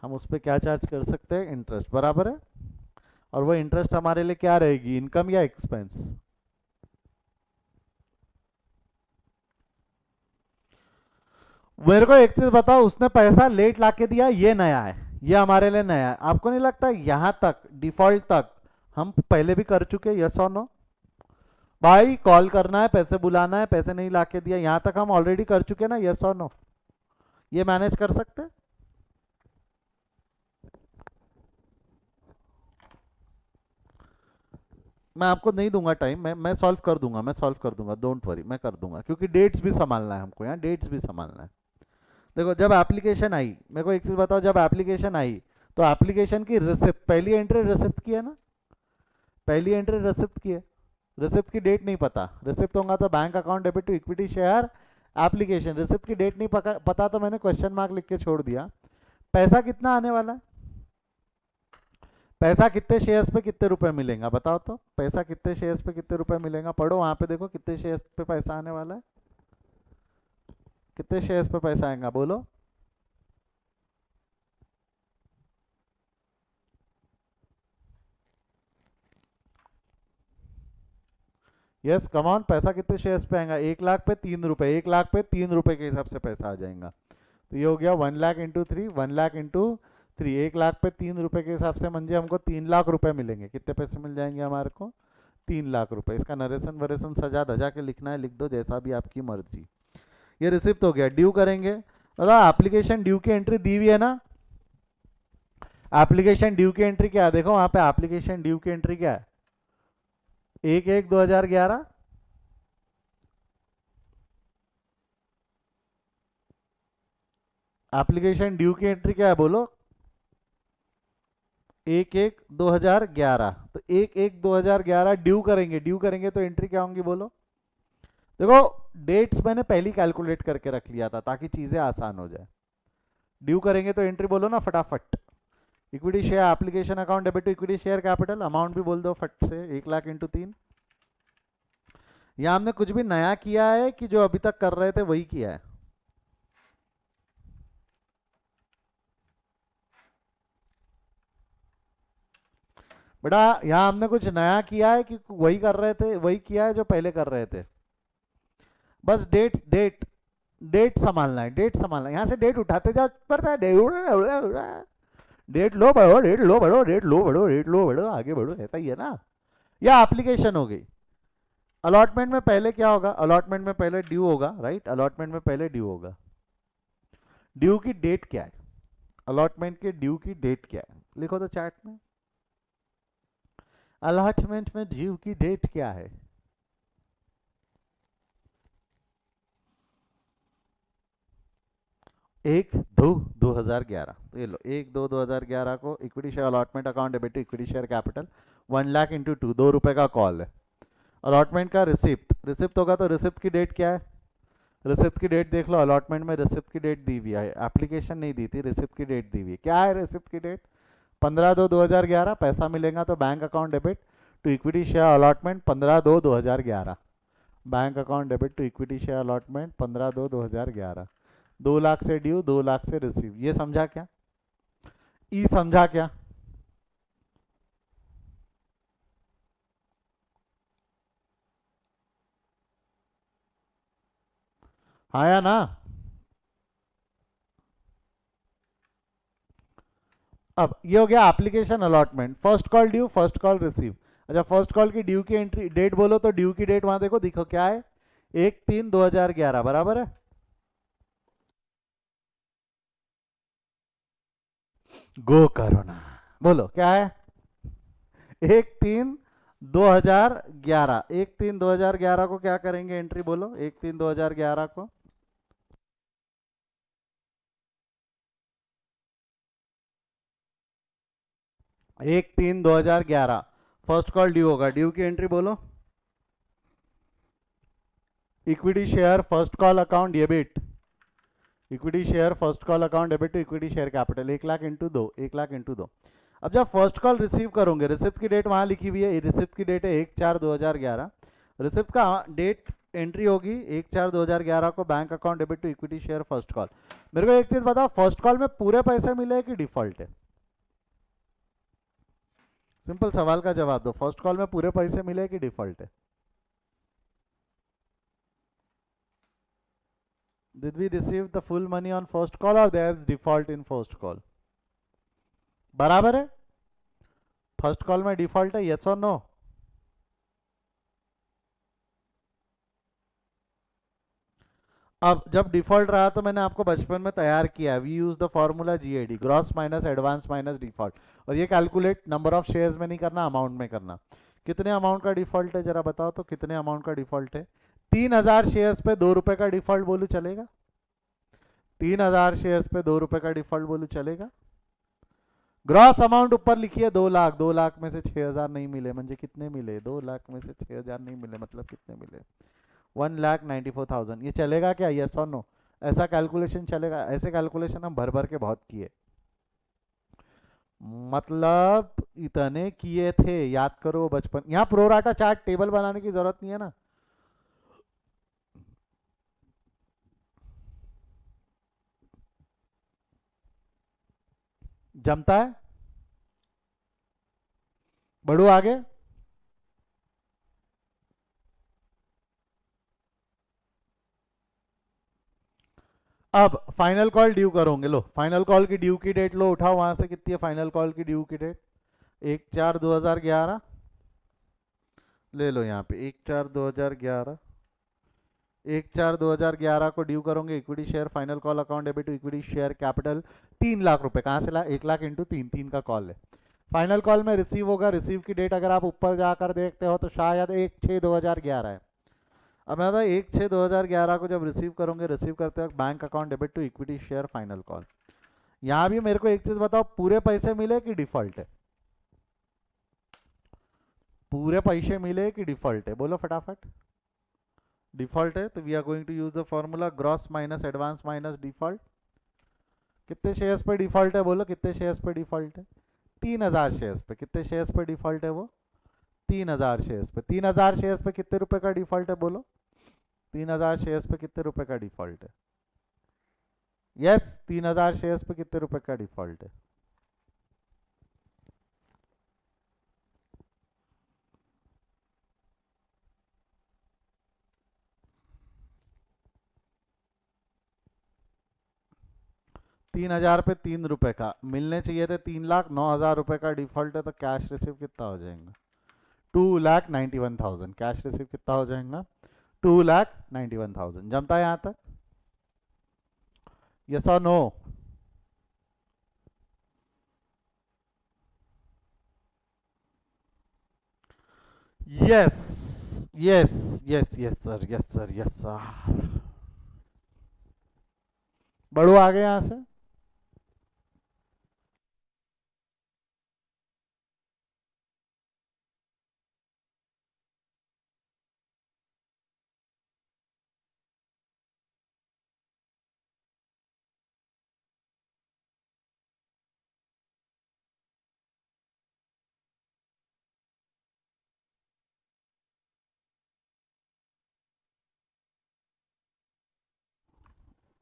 हम उस पर क्या चार्ज कर सकते हैं? इंटरेस्ट, बराबर है। और वो इंटरेस्ट हमारे लिए क्या रहेगी, इनकम या एक्सपेंस? मेरे को एक चीज बताओ, उसने पैसा लेट लाके दिया, ये नया है, ये हमारे लिए नया है। आपको नहीं लगता यहां तक डिफॉल्ट तक हम पहले भी कर चुके? यस और नो? भाई कॉल करना है, पैसे बुलाना है, पैसे नहीं लाके दिया, यहां तक हम ऑलरेडी कर चुके ना? यस और नो? ये मैनेज कर सकते हैं? मैं आपको नहीं दूंगा टाइम, मैं सॉल्व कर दूंगा, डोंट वरी, मैं कर दूंगा, क्योंकि डेट्स भी संभालना है हमको, यहाँ डेट्स भी संभालना है। देखो जब एप्लीकेशन आई, मेरे को एक चीज बताओ, जब एप्लीकेशन आई तो एप्लीकेशन की रिसिप्ट, पहली एंट्री रिसिप्ट की है ना? पहली एंट्री रिसिप्ट की है। रिसिप्ट की डेट नहीं पता, रिसिप्ट होगा तो bank account debit to equity share application. Receipt की डेट नहीं पता तो मैंने क्वेश्चन मार्क लिख के छोड़ दिया। पैसा कितना आने वाला है? पैसा कितने शेयर्स पे कितने रुपए मिलेगा बताओ तो, पैसा कितने शेयर्स पे कितने रुपए मिलेगा, पढ़ो वहां पे देखो कितने शेयर्स पे पैसा आने वाला है, कितने शेयर्स पे पैसा आएगा बोलो। यस कम ऑन, पैसा कितने शेयर्स पे आएगा? 1 लाख पे 3 रुपए, 1 लाख पे 3 रुपए के हिसाब से पैसा आ जाएगा। तो ये हो गया 1 लाख इंटू 3, 1 लाख इंटू 3, 1 लाख पे 3 रुपए के हिसाब से मंजे हमको 3 लाख रुपए मिलेंगे। कितने पैसे मिल जाएंगे हमारे को? 3 लाख रुपए। इसका नरेशन वरेशन सजा धजा के लिखना है, लिख दो जैसा भी आपकी मर्जी। ये रिसिप्ट हो गया। ड्यू करेंगे दादा, एप्लीकेशन ड्यू की एंट्री दी हुई है ना? एप्लीकेशन ड्यू की एंट्री क्या है? देखो वहां पे एप्लीकेशन ड्यू की एंट्री क्या है? 1/1/2011। एप्लीकेशन ड्यू की एंट्री क्या है बोलो? 1/1/2011। तो 1/1/2011 ड्यू करेंगे, ड्यू करेंगे तो एंट्री क्या होंगी बोलो? देखो डेट्स मैंने पहले कैलकुलेट करके रख लिया था ताकि चीजें आसान हो जाए। ड्यू करेंगे तो एंट्री बोलो ना फटाफट। Equity share application account debit to equity share capital, amount भी बोल दो फट से, 1 लाख इंटू 3। यहां हमने कुछ भी नया किया है कि जो अभी तक कर रहे थे वही किया है? बेटा यहाँ हमने कुछ नया किया है कि वही कर रहे थे, वही किया है जो पहले कर रहे थे? बस डेट डेट डेट संभालना है, डेट संभालना है। यहाँ से डेट उठाते जाओ, पड़ता है डेट लो बढ़ो, डेट लो बढ़ो, डेट लो बढ़ो, डेट लो बढ़ो, आगे बढ़ो, ऐसा ही है ना? या एप्लीकेशन हो गई। अलॉटमेंट में पहले क्या होगा? अलॉटमेंट में पहले ड्यू होगा, राइट? अलॉटमेंट में पहले ड्यू होगा। ड्यू की डेट क्या है? अलॉटमेंट के ड्यू की डेट क्या है? लिखो तो चार्ट में, अलॉटमेंट में ड्यू की डेट क्या है? 1/2/2011। तो ये लो 1/2/2011 को equity share allotment account debit to equity share capital 1 lakh into 2, 2 रुपए का कॉल है। अलॉटमेंट का रिसिप्ट, रिसिप्ट होगा तो रिसिप्ट की डेट क्या है? रिसिप्ट की डेट देख लो, अलॉटमेंट में रिसिप्ट की डेट दी हुई है, एप्लीकेशन नहीं दी थी, रिसिप्ट की डेट दी हुई है। क्या है रिसिप्ट की डेट? 15/2/2011। पैसा मिलेगा तो bank account debit to equity share allotment 15/2/2011। Bank account debit to equity share allotment 15/2/2011। 2 lakh से ड्यू, 2 लाख से रिसीव। ये समझा क्या? ई समझा क्या? हाँ या ना? अब ये हो गया application allotment. First call due, first call receive. अच्छा फर्स्ट कॉल की ड्यू की एंट्री डेट बोलो तो ड्यू की डेट वहां देखो, दिखो क्या है? 1/3/2011 बराबर है? गो करो ना, बोलो क्या है? 1/3/2011। 1/3/2011 को क्या करेंगे एंट्री बोलो? 1/3/2011 को 1/3/2011 फर्स्ट कॉल ड्यू होगा। ड्यू की एंट्री बोलो? Equity share first call account debit, equity share first call account debit to equity share capital 1 lakh into 2, 1 lakh into 2। अब जब फर्स्ट कॉल रिसीव करोगे, रिसिप्ट की डेट वहां लिखी हुई है, रिसिप्ट की डेट है 1/4/2011। रिसिप्ट का डेट एंट्री होगी 1/4/2011 को bank account debit to equity share first call. मेरे को एक चीज बताओ, फर्स्ट कॉल में पूरे पैसे मिले कि डिफॉल्ट है? सिंपल सवाल का जवाब दो, फर्स्ट कॉल में पूरे पैसे मिले कि डिफॉल्ट है? Did we receive the full money on first call or there is default in first call? बराबर है? फर्स्ट कॉल में डिफॉल्ट है, यस और नो? अब जब डिफॉल्ट रहा तो मैंने आपको बचपन में तैयार किया, we use the formula GAD, gross minus advance minus default. और ये कैलकुलेट नंबर ऑफ शेयर्स में नहीं करना, अमाउंट में करना। कितने अमाउंट का डिफॉल्ट है जरा बताओ तो, कितने अमाउंट का डिफॉल्ट है? 3,000 शेयर्स पे 2 रुपए का डिफॉल्ट बोलू चलेगा? 3,000 शेयर्स पे 2 रुपए का डिफॉल्ट बोलू चलेगा? ग्रॉस अमाउंट ऊपर लिखिए 2 लाख, 2 लाख में से 6,000 नहीं मिले, म्हणजे कितने मिले? 2 लाख में से 6,000 नहीं मिले, मतलब कितने मिले? 1,94,000। ये चलेगा क्या, यस और नो? ऐसा कैलकुलेशन चलेगा? ऐसे कैलकुलेशन हम भर भर के बहुत किए। मतलब इतने किए थे, याद करो बचपन। यहाँ प्रोराटा चार्ट टेबल बनाने की जरूरत नहीं है ना। जमता है। बढ़ो आगे। अब फाइनल कॉल ड्यू करोगे, लो फाइनल कॉल की ड्यू की डेट लो, उठाओ वहां से, कितनी है फाइनल कॉल की ड्यू की डेट? 1/4/2011। ले लो यहाँ पे 1/4/2011। 1/4/2011 को ड्यू करोगे, equity share final call account debit to equity share capital 3 lakh रुपए। कहाँ से ला? 1 लाख इंटू 3, 3 का कॉल है। फाइनल कॉल में रिसीव होगा, रिसीव की डेट अगर आप ऊपर जाकर देखते हो तो शायद 1/6/2011 है। अब मैं 1/6/2011 को जब रिसीव करोगे, रिसीव करते वक्त bank account debit to equity share final call. यहाँ भी मेरे को एक चीज बताओ, पूरे पैसे मिले कि डिफॉल्ट है? पूरे पैसे मिले कि डिफॉल्ट है? बोलो फटाफट। डिफॉल्ट है तो we are going to use the formula gross minus advance minus default. कितने शेयर्स पे डिफॉल्ट है? बोलो कितने शेयर्स पे डिफॉल्ट है? 3,000 शेयर्स पे। कितने शेयर्स पे डिफॉल्ट है वो? 3,000 शेयर्स पे। 3,000 शेयर्स पे कितने रुपए का डिफॉल्ट है? बोलो 3,000 शेयर्स पे कितने रुपए का डिफॉल्ट है? यस, 3,000 शेयर्स पे कितने रुपए का डिफॉल्ट है? तीन हजार पे 3 रुपए का मिलने चाहिए थे। 3,09,000 रुपए का डिफॉल्ट है तो कैश रिसीव कितना हो जाएगा? 2,91,000। कैश रिसीव कितना हो जाएगा? 2,91,000। जमता है यहाँ तक? यस और no? Yes yes yes yes sir, yes sir, yes sir. बढ़ो आगे यहाँ से।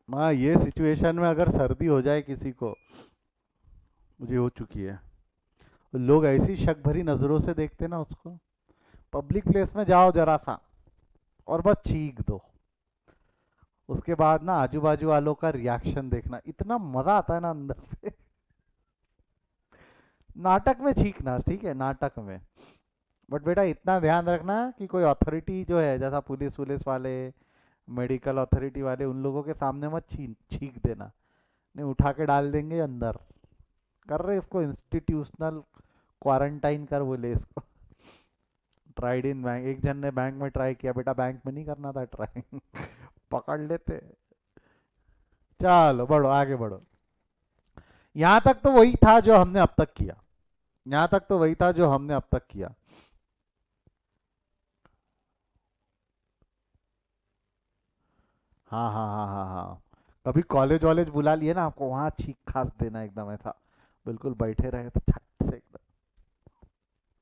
माँ ये सिचुएशन में अगर सर्दी हो जाए किसी को, मुझे हो चुकी है, तो लोग ऐसी शक भरी नजरों से देखते ना उसको। पब्लिक प्लेस में जाओ जरा सा और बस चीख दो, उसके बाद ना आजू बाजू वालों का रिएक्शन देखना, इतना मजा आता है ना अंदर से। नाटक में चीखना ठीक है, नाटक में। बट बेटा इतना ध्यान रखना कि कोई अथॉरिटी जो है, जैसा पुलिस वुलिस वाले, मेडिकल अथॉरिटी वाले, उन लोगों के सामने मत चीख देना, नहीं उठा के डाल देंगे अंदर। कर रहे इसको इंस्टीट्यूशनल क्वारंटाइन कर बोले इसको। ट्राइड इन बैंक, एक जन ने बैंक में ट्राई किया, बेटा बैंक में नहीं करना था ट्राई। पकड़ लेते। चलो बढ़ो आगे बढ़ो। यहाँ तक तो वही था जो हमने अब तक किया। यहाँ तक तो वही था जो हमने अब तक किया। हाँ हाँ हाँ हाँ हाँ। कभी कॉलेज वॉलेज बुला लिए ना आपको, वहां छींक खास देना एकदम ऐसा, बिल्कुल बैठे रहे तो छट से एकदम,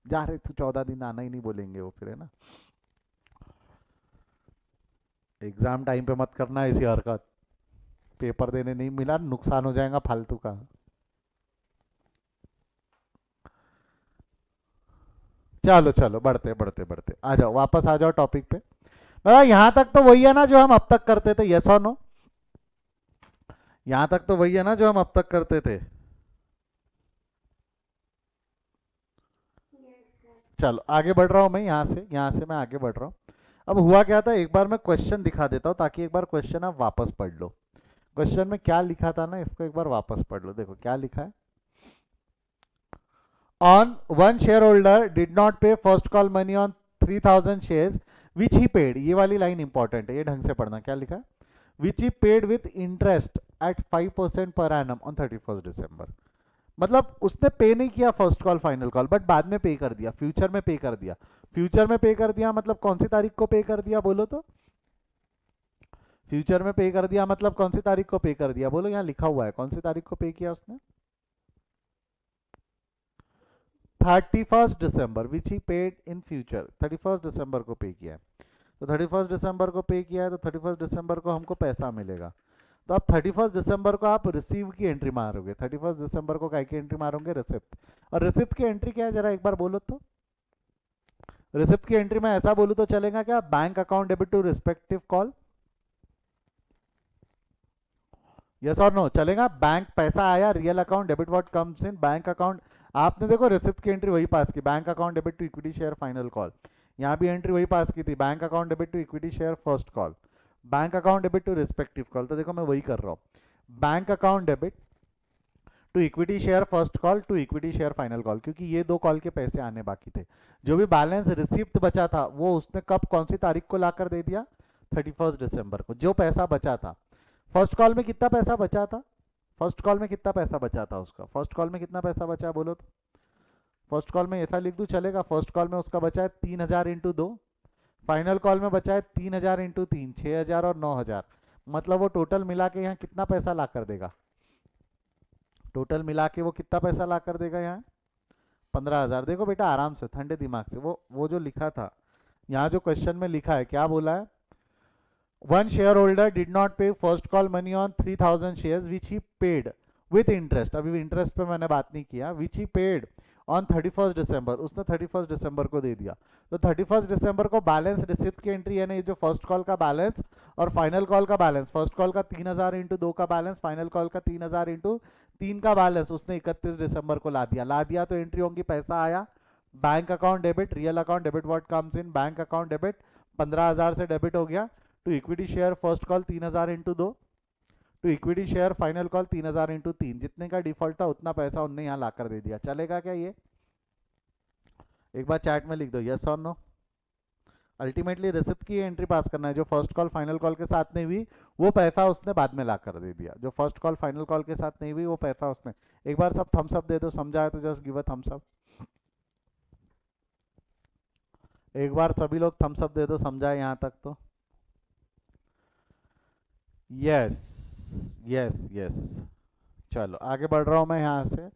जा रहे तू 14 दिन आना ही नहीं बोलेंगे वो फिर, है ना। एग्जाम टाइम पे मत करना ऐसी हरकत। पेपर देने नहीं मिला, नुकसान हो जाएगा फालतू का। चलो चलो बढ़ते बढ़ते बढ़ते, आ जाओ वापस आ जाओ टॉपिक पे। यहाँ तक तो वही है ना जो हम अब तक करते थे, यस और नो? यहाँ तक तो वही है ना जो हम अब तक करते थे। चलो आगे बढ़ रहा हूँ मैं, यहाँ से मैं आगे बढ़ रहा हूँ। अब हुआ क्या था, एक बार मैं क्वेश्चन दिखा देता हूँ ताकि एक बार क्वेश्चन आप वापस पढ़ लो। क्वेश्चन में क्या लिखा था ना, इसको एक बार वापस पढ़ लो। देखो क्या लिखा है। On one share holder did not pay first call money on 3,000 shares which he paid, ये वाली लाइन इंपॉर्टेंट है, ये ढंग से पढ़ना। क्या लिखा है? Which he paid with interest at 5% per annum on 31 दिसंबर। मतलब उसने पे नहीं किया first call final call, but बाद में पे कर दिया, फ्यूचर में पे कर दिया। फ्यूचर में पे कर दिया मतलब कौन सी तारीख को पे कर दिया बोलो तो? फ्यूचर में पे कर दिया मतलब कौन सी तारीख को पे कर दिया बोलो? यहाँ लिखा हुआ है कौन सी तारीख को पे किया उसने। 31 दिसंबर विच ही पेड इन फ्यूचर, 31 दिसंबर को पे किया है, तो 31 दिसंबर को पे किया है, तो 31 दिसंबर को हमको पैसा मिलेगा। तो अब 31 दिसंबर को आप रिसीव की एंट्री मारोगे, 31 दिसंबर को काय की एंट्री मारोगे, रिसिप्ट। और रिसिप्ट की एंट्री क्या है जरा एक बार बोलो तो। रिसिप्ट की एंट्री में ऐसा बोलूं तो चलेगा क्या, bank account debit to respective call, yes और नो चलेगा। बैंक पैसा आया, real account debit what comes in bank account. आपने देखो रिसिप्ट की एंट्री वही पास की, bank account debit to equity share final call. यहाँ भी एंट्री वही पास की थी, bank account debit to equity share first call, bank account debit to respective call. तो देखो मैं वही कर रहा हूँ, bank account debit to equity share first call to equity share final call, क्योंकि ये दो कॉल के पैसे आने बाकी थे। जो भी बैलेंस रिसिप्ट बचा था वो उसने कब कौन सी तारीख को लाकर दे दिया, 31 दिसंबर को। जो पैसा बचा था फर्स्ट कॉल में कितना पैसा बचा था, फर्स्ट कॉल में कितना पैसा बचा था उसका, फर्स्ट कॉल में कितना पैसा बचा बोलो तो। फर्स्ट कॉल में ऐसा लिख दूं चलेगा, फर्स्ट कॉल में उसका बचा है 3000 इंटू 2, फाइनल कॉल में बचा है 3000 इंटू 3, 6000 और 9000। मतलब वो टोटल मिला के यहाँ कितना पैसा ला कर देगा, टोटल मिला के वो कितना पैसा ला कर देगा यहाँ, 15,000। देखो बेटा आराम से ठंडे दिमाग से, वो जो लिखा था यहाँ, जो क्वेश्चन में लिखा है क्या बोला है, one share holder did not pay first call money on 3000 shares which he paid with interest. अभी इंटरेस्ट पे मैंने बात नहीं किया, विच ही पेड ऑन 31 दिसंबर, उसने 31 दिसंबर को दे दिया। तो 31 दिसंबर को बैलेंस रिसिप्ट की एंट्री, यानी जो फर्स्ट कॉल का बैलेंस और फाइनल कॉल का बैलेंस, फर्स्ट कॉल का 3000 इंटू 2 का बैलेंस, फाइनल कॉल का 3000 इंटू 3 का बैलेंस उसने 31 दिसंबर को ला दिया। तो एंट्री होंगी पैसा आया, bank account debit, real account debit what comes in, bank account debit 15,000 से डेबिट हो गया, to equity share first call 3000 into 2, to equity share final call 3000 into 3, जितने का डिफॉल्ट था उतना पैसा उनने यहाँ लाकर दे दिया। चलेगा क्या ये, एक बार चैट में लिख दो यस और नो। अल्टीमेटली रिसिप्ट की एंट्री पास करना है, जो फर्स्ट कॉल फाइनल कॉल के साथ नहीं हुई वो पैसा उसने बाद में ला कर दे दिया, जो फर्स्ट कॉल फाइनल कॉल के साथ नहीं हुई वो पैसा उसने। एक बार सब थम्स अप दे दो, समझा है तो just give a thumbs up. एक बार सभी लोग थम्स अप दे दो, समझा है यहाँ तक तो। यस यस यस, चलो आगे बढ़ रहा हूँ मैं यहाँ से।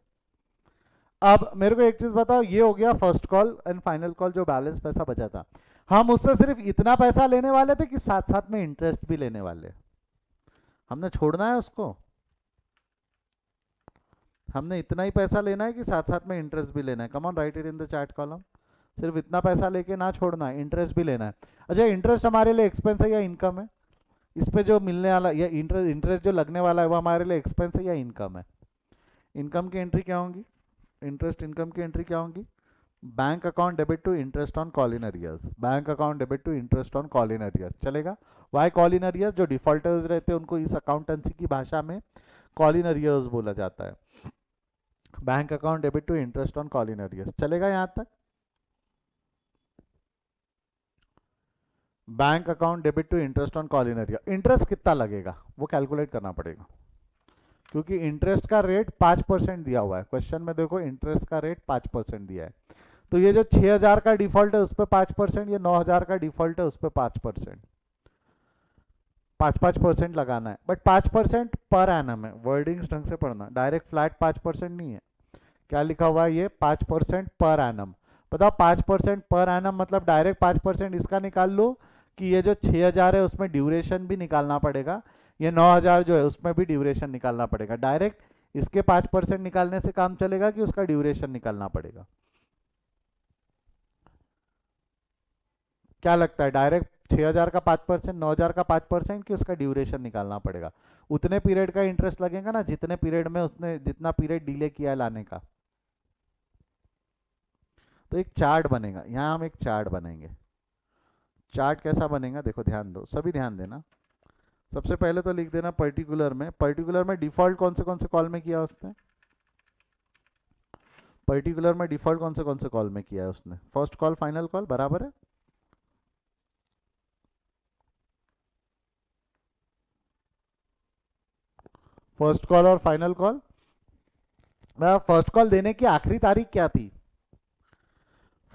अब मेरे को एक चीज बताओ, ये हो गया first call and final call, जो बैलेंस पैसा बचा था। हम उससे सिर्फ इतना पैसा लेने वाले थे कि साथ साथ में इंटरेस्ट भी लेने वाले, हमने छोड़ना है उसको, हमने इतना ही पैसा लेना है कि साथ साथ में इंटरेस्ट भी लेना है। कम on write it in the chat column, सिर्फ इतना पैसा लेके ना छोड़ना है, इंटरेस्ट भी लेना है। अच्छा इंटरेस्ट हमारे लिए एक्सपेंस है या इनकम है, इस पे जो मिलने वाला या इंटरेस्ट जो लगने वाला है वो हमारे लिए एक्सपेंस है या इनकम है। इनकम की एंट्री क्या होंगी, इंटरेस्ट इनकम की एंट्री क्या होंगी, bank account debit to interest on call in arrears, bank account debit to interest on call in arrears. चलेगा, वाई कॉल इन अरियर्स, जो डिफॉल्टर्स रहते हैं उनको इस अकाउंटेंसी की भाषा में कॉल इन अरियर्स बोला जाता है। Bank account debit to interest on call in arrears, चलेगा यहाँ तक। Bank account debit to interest on call in arrear, interest कितना लगेगा वो कैलकुलेट करना पड़ेगा, क्योंकि इंटरेस्ट का रेट 5% दिया हुआ है क्वेश्चन में। देखो इंटरेस्ट का रेट 5% दिया है, तो ये जो 6000 का डिफॉल्ट है उस पर 5%, ये 9000 का डिफॉल्ट है उस पर 5%, 5% लगाना है। बट 5% पर एनम है, वर्डिंग्स ढंग से पढ़ना, डायरेक्ट फ्लैट 5% नहीं है। क्या लिखा हुआ है ये, 5% पर एनम। बताओ 5% पर एनम मतलब डायरेक्ट 5% इसका निकाल लो कि ये जो 6000 है उसमें ड्यूरेशन भी निकालना पड़ेगा, ये 9000 जो है उसमें भी ड्यूरेशन निकालना पड़ेगा। डायरेक्ट इसके 5% निकालने से काम चलेगा कि उसका ड्यूरेशन निकालना पड़ेगा, क्या लगता है, डायरेक्ट 6000 का 5%, 9000 का 5% कि उसका ड्यूरेशन निकालना पड़ेगा। उतने पीरियड का इंटरेस्ट लगेगा ना जितने पीरियड में उसने, जितना पीरियड डिले किया है लाने का। तो एक चार्ट बनेगा, यहाँ हम एक चार्ट बनेंगे। चार्ट कैसा बनेगा देखो, ध्यान दो, सभी ध्यान देना। सबसे पहले तो लिख देना पर्टिकुलर में, पर्टिकुलर में डिफॉल्ट कौन से कॉल में किया उसने, पर्टिकुलर में डिफॉल्ट कौन से कॉल में किया है उसने, फर्स्ट कॉल फाइनल कॉल बराबर है। फर्स्ट कॉल और फाइनल कॉल, फर्स्ट कॉल देने की आखिरी तारीख क्या थी,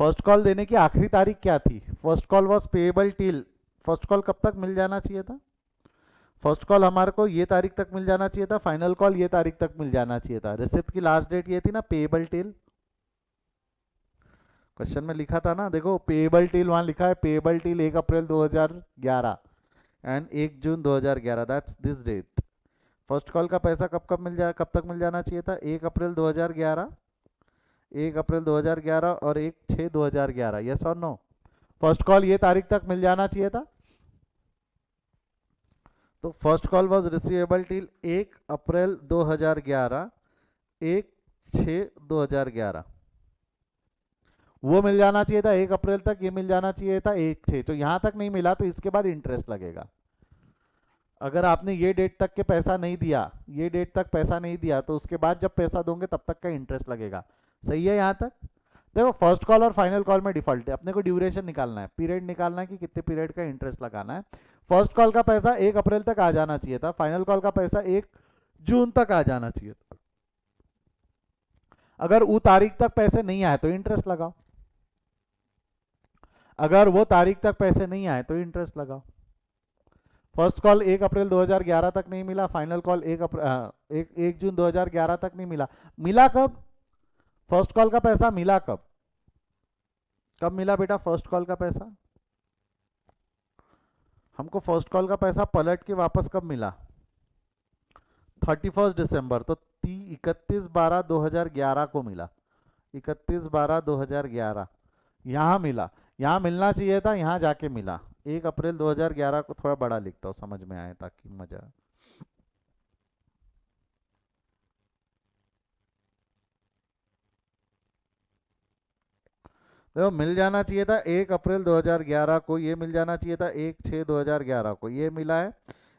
फर्स्ट कॉल देने की आखिरी तारीख क्या थी, first call was payable till, first call कब तक मिल जाना चाहिए था, फर्स्ट कॉल हमारे को ये तारीख तक मिल जाना चाहिए था, फाइनल कॉल ये तारीख तक मिल जाना चाहिए था। रिसिप्ट की लास्ट डेट ये थी ना पेएबल टिल, क्वेश्चन में लिखा था ना, देखो पेएबल टिल वहाँ लिखा है, payable till 1 April 2011 and 1 June 2011, that's this date. First call का पैसा कब कब मिल जाए, कब तक मिल जाना चाहिए था? 1 अप्रैल 2011, 1 अप्रैल 2011 और 1/6/2011, यस और नो? फर्स्ट कॉल ये तारीख तक मिल जाना चाहिए था। तो first call was receivable till 1 April 2011, 1/6/2011, वो मिल जाना चाहिए था 1 अप्रैल तक, ये मिल जाना चाहिए था 1/6। तो यहाँ तक नहीं मिला तो इसके बाद इंटरेस्ट लगेगा। अगर आपने ये डेट तक के पैसा नहीं दिया, ये डेट तक पैसा नहीं दिया, तो उसके बाद जब पैसा दोगे तब तक का इंटरेस्ट लगेगा। सही है यहाँ तक? देखो फर्स्ट कॉल और फाइनल कॉल में डिफॉल्ट है, अपने को ड्यूरेशन निकालना है, पीरियड निकालना है कि कितने पीरियड का इंटरेस्ट लगाना है। फर्स्ट कॉल का पैसा 1 अप्रैल तक आ जाना चाहिए था, फाइनल कॉल का पैसा 1 जून तक आ जाना चाहिए था। अगर वो तारीख तक पैसे नहीं आए तो इंटरेस्ट लगाओ, अगर वो तारीख तक पैसे नहीं आए तो इंटरेस्ट लगाओ। फर्स्ट कॉल 1 अप्रैल 2011 तक नहीं मिला, फाइनल कॉल 1 जून 2011 तक नहीं मिला। मिला कब? फर्स्ट कॉल का पैसा मिला कब? कब मिला बेटा फर्स्ट कॉल का पैसा? हमको फर्स्ट कॉल का पैसा पलट के वापस कब मिला? 31 दिसंबर, तो 31/12/2011 को मिला, 31/12/2011 यहाँ मिला। यहाँ मिलना चाहिए था, यहाँ जाके मिला। 1 अप्रैल 2011 को थोड़ा बड़ा लिखता हूँ समझ में आए ताकि मजा आए। देखो मिल जाना चाहिए था 1 अप्रैल 2011 को, ये मिल जाना चाहिए था 1/6/2011 को, ये मिला है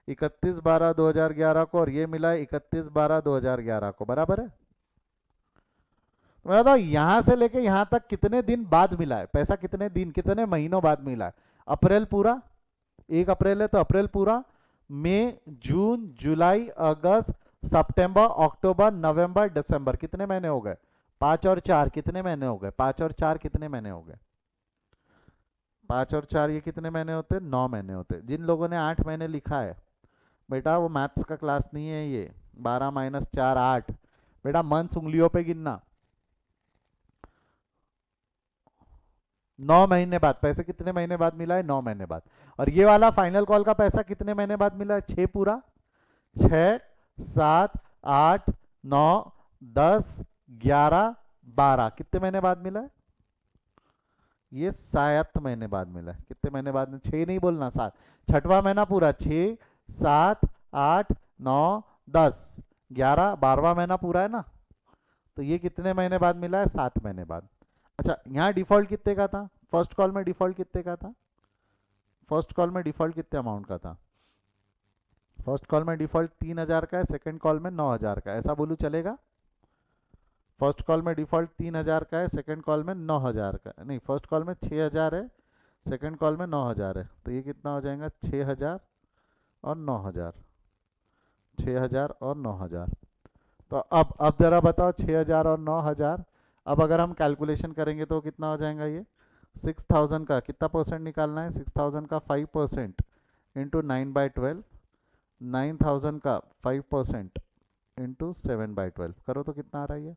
31/12/2011 को, और ये मिला है 31/12/2011 को, बराबर है? तो मैं बताऊँ यहाँ से लेके यहाँ तक कितने दिन बाद मिला है पैसा, कितने दिन कितने महीनों बाद मिला है? अप्रैल पूरा, 1 अप्रैल है तो अप्रैल पूरा, मई, जून, जुलाई, अगस्त, सितंबर, अक्टूबर, नवंबर, दिसंबर, कितने महीने हो गए? 5 और 4 कितने महीने हो गए? 5 और 4 कितने महीने हो गए? 5 और 4 ये कितने महीने होते हैं? 9 महीने होते हैं। जिन लोगों ने 8 महीने लिखा है बेटा वो मैथ्स का क्लास नहीं है ये। 12 - 4 8, बेटा मंथ्स उंगलियों पे गिनना। 9 महीने बाद पैसे, कितने महीने बाद मिला है? 9 महीने बाद। और ये वाला फाइनल कॉल का पैसा कितने महीने बाद मिला है? 6 पूरा, 6 7 8 9 10 11 12, कितने महीने बाद मिला है? ये 7 महीने बाद मिला है। कितने महीने बाद में? 6 नहीं बोलना, 7, छठवां महीना पूरा, 6 7 8 9 10 11, 12वां महीना पूरा है ना। तो ये कितने महीने बाद मिला है? 7 महीने बाद। अच्छा यहाँ डिफॉल्ट कितने का था? फर्स्ट कॉल में डिफॉल्ट कितने का था? फर्स्ट कॉल में डिफॉल्ट कितने अमाउंट का था? फर्स्ट कॉल में डिफॉल्ट 3,000 का है, सेकंड कॉल में 9,000 का, ऐसा बोलूँ चलेगा? फर्स्ट कॉल में डिफॉल्ट 3,000 का है, सेकंड कॉल में 9,000 का, नहीं फर्स्ट कॉल में 6,000 है, सेकंड कॉल में 9,000 है, तो ये कितना हो जाएगा? 6,000 और 9,000, 6,000 और 9,000। तो अब जरा बताओ 6,000 और 9,000, अब अगर हम कैलकुलेशन करेंगे तो कितना हो जाएगा? ये 6,000 का कितना परसेंट निकालना है? 6,000 का 5% इंटू 9/12, 9,000 का 5% इंटू 7/12, करो तो कितना आ रहा है ये?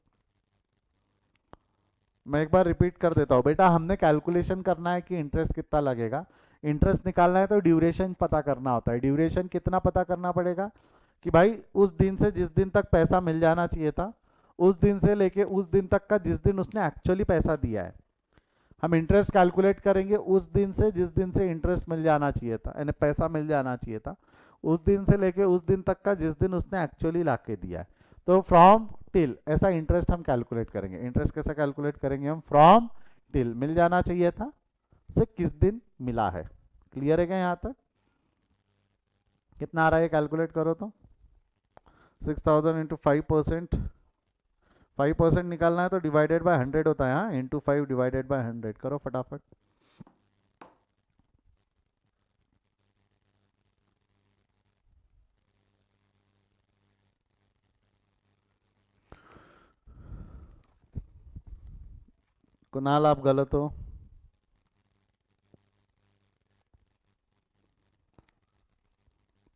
मैं एक बार रिपीट कर देता हूँ बेटा, हमने कैलकुलेशन करना है कि इंटरेस्ट कितना लगेगा। इंटरेस्ट निकालना है तो ड्यूरेशन पता करना होता है। ड्यूरेशन कितना पता करना पड़ेगा? कि भाई उस दिन से जिस दिन तक पैसा मिल जाना चाहिए था, उस दिन से लेके उस दिन तक का जिस दिन उसने एक्चुअली पैसा दिया है। हम इंटरेस्ट कैलकुलेट करेंगे उस दिन से जिस दिन से इंटरेस्ट मिल जाना चाहिए था, यानी पैसा मिल जाना चाहिए था, उस दिन से लेके उस दिन तक का जिस दिन उसने एक्चुअली ला के दिया है। तो फ्रॉम टिल ऐसा इंटरेस्ट हम कैलकुलेट करेंगे। इंटरेस्ट कैसे कैलकुलेट करेंगे हम? फ्रॉम टिल मिल जाना चाहिए था से किस दिन मिला है। क्लियर है क्या यहाँ तक? कितना आ रहा है कैलकुलेट करो तो? 6,000 इंटू 5%, 5% निकालना है तो डिवाइडेड बाय 100 होता है, हाँ, इंटू 5 डिवाइडेड बाय 100, करो फटाफट। कुणाल आप गलत हो।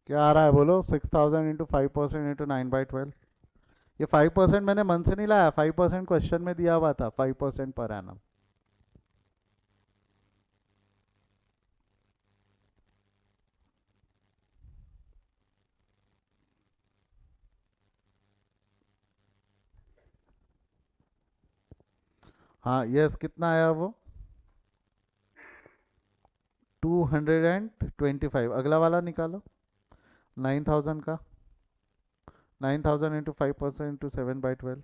क्या आ रहा है बोलो? 6,000 इंटू 5% इंटू 9/12। ये 5% मैंने मन से नहीं लाया, 5% क्वेश्चन में दिया हुआ था, 5% पर एनम। हाँ यस, कितना आया वो? 225। अगला वाला निकालो, 9000 का। 9000 इंटू 5% इंटू 7/12।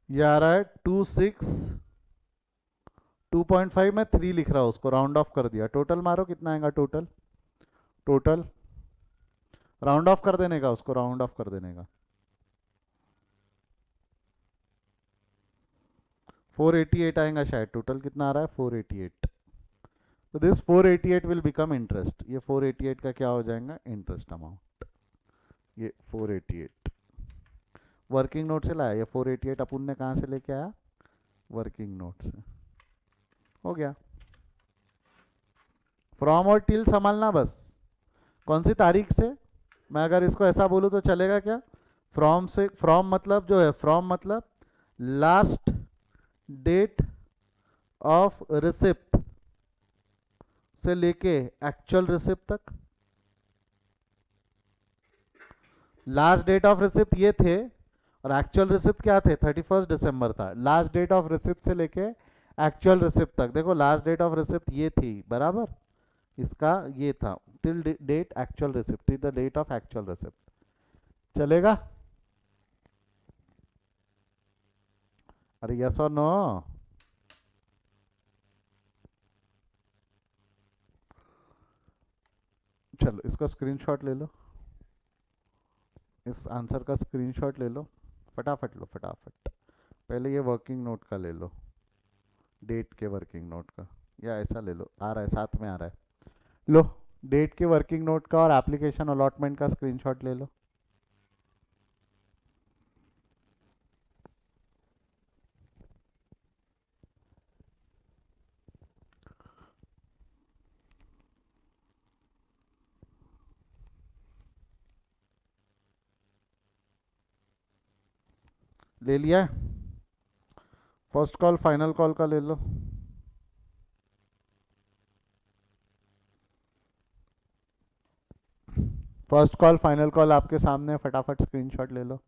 ये आ रहा है 2.5 में 3 लिख रहा हूँ, उसको राउंड ऑफ कर दिया। टोटल मारो कितना आएगा टोटल? टोटल राउंड ऑफ कर देने का, उसको राउंड ऑफ कर देने का। 488 आएगा शायद। टोटल कितना आ रहा है? 488। तो दिस 488 विल बिकम इंटरेस्ट। ये 488 का क्या हो जाएगा? Interest amount. ये 488 वर्किंग नोट से लाया। ये 488 अपन ने कहाँ से लेके आया? वर्किंग नोट से। हो गया। फ्रॉम और टिल संभालना बस। कौन सी तारीख से? मैं अगर इसको ऐसा बोलूँ तो चलेगा क्या? फ्रॉम से, फ्रॉम मतलब जो है, फ्रॉम मतलब लास्ट डेट ऑफ रिसिप्ट से लेके एक्चुअल रिसिप्ट तक। लास्ट डेट ऑफ रिसिप्ट ये थे और एक्चुअल रिसिप्ट क्या थे? 31 दिसंबर था। लास्ट डेट ऑफ रिसिप्ट से लेके एक्चुअल रिसिप्ट तक। देखो लास्ट डेट ऑफ रिसिप्ट ये थी बराबर, इसका ये था till date actual receipt, till the date of actual receipt. चलेगा? अरे यस और नो? चलो इसका स्क्रीनशॉट ले लो, इस आंसर का स्क्रीनशॉट ले लो, फटाफट लो फटाफट। पहले ये वर्किंग नोट का ले लो, डेट के वर्किंग नोट का, या ऐसा ले लो, आ रहा है साथ में आ रहा है। लो, डेट के वर्किंग नोट का और एप्लीकेशन अलॉटमेंट का स्क्रीनशॉट ले लो। ले लिया है? फर्स्ट कॉल फाइनल कॉल का ले लो। फर्स्ट कॉल फाइनल कॉल आपके सामने, फटाफट स्क्रीनशॉट ले लो।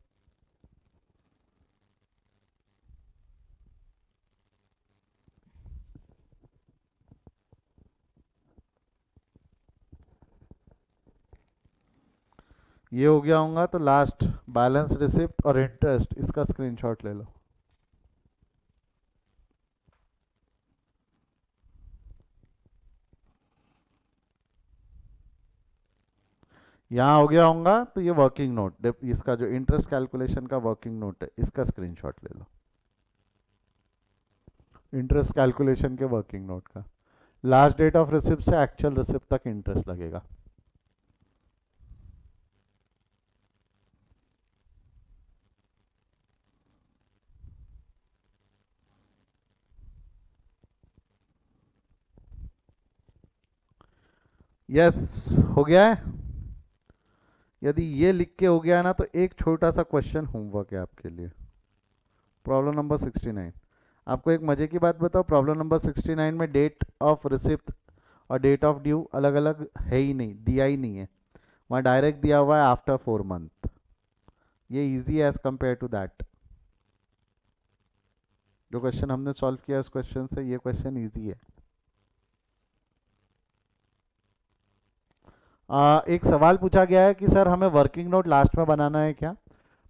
ये हो गया होगा तो लास्ट बैलेंस रिसिप्ट और इंटरेस्ट, इसका स्क्रीनशॉट ले लो। यहाँ हो गया होगा तो ये वर्किंग नोट, इसका जो इंटरेस्ट कैलकुलेशन का वर्किंग नोट है, इसका स्क्रीनशॉट ले लो। इंटरेस्ट कैलकुलेशन के वर्किंग नोट का लास्ट डेट ऑफ रिसिप्ट से एक्चुअल रिसिप्ट तक इंटरेस्ट लगेगा। यस, हो गया है। यदि ये लिख के हो गया ना तो एक छोटा सा क्वेश्चन होमवर्क है आपके लिए। Problem number 69। आपको एक मजे की बात बताओ, प्रॉब्लम नंबर 69 में डेट ऑफ रिसिप्ट और डेट ऑफ ड्यू अलग अलग है ही नहीं, दिया ही नहीं है। वहाँ डायरेक्ट दिया हुआ है आफ्टर 4 मंथ। ये इजी है एज कंपेयर टू दैट। जो क्वेश्चन हमने सॉल्व किया उस क्वेश्चन से ये क्वेश्चन इजी है। एक सवाल पूछा गया है कि सर हमें वर्किंग नोट लास्ट में बनाना है क्या?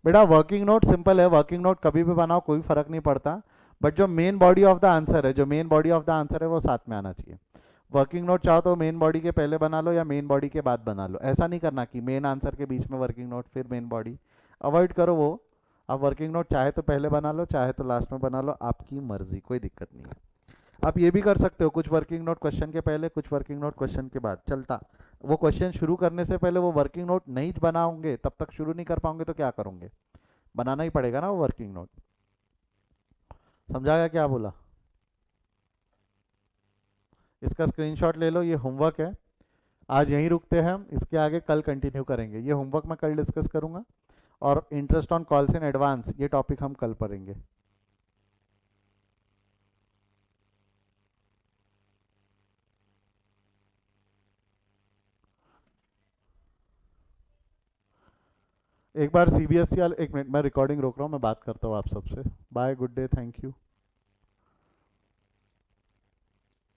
बेटा वर्किंग नोट सिंपल है, वर्किंग नोट कभी भी बनाओ कोई फर्क नहीं पड़ता, बट जो main body of the answer है, जो main body of the answer है वो साथ में आना चाहिए। वर्किंग नोट चाहो तो मेन बॉडी के पहले बना लो या मेन बॉडी के बाद बना लो, ऐसा नहीं करना कि मेन आंसर के बीच में वर्किंग नोट फिर मेन बॉडी, अवॉइड करो वो। आप वर्किंग नोट चाहे तो पहले बना लो, चाहे तो लास्ट में बना लो, आपकी मर्जी, कोई दिक्कत नहीं है। आप ये भी कर सकते हो, कुछ वर्किंग नोट क्वेश्चन के पहले, कुछ वर्किंग नोट क्वेश्चन के बाद, चलता। वो क्वेश्चन शुरू करने से पहले वो वर्किंग नोट नहीं बनाओगे तब तक शुरू नहीं कर पाओगे तो क्या करोगे? बनाना ही पड़ेगा ना वो वर्किंग नोट। समझा गया क्या बोला? इसका स्क्रीनशॉट ले लो, ये होमवर्क है। आज यहीं रुकते हैं हम, इसके आगे कल कंटिन्यू करेंगे। ये होमवर्क मैं कल डिस्कस करूंगा, और interest on calls in advance ये टॉपिक हम कल पढ़ेंगे। एक बार सीबीएसई वाले, एक मिनट मैं रिकॉर्डिंग रोक रहा हूँ, मैं बात करता हूँ आप सबसे। Bye, good day, thank you.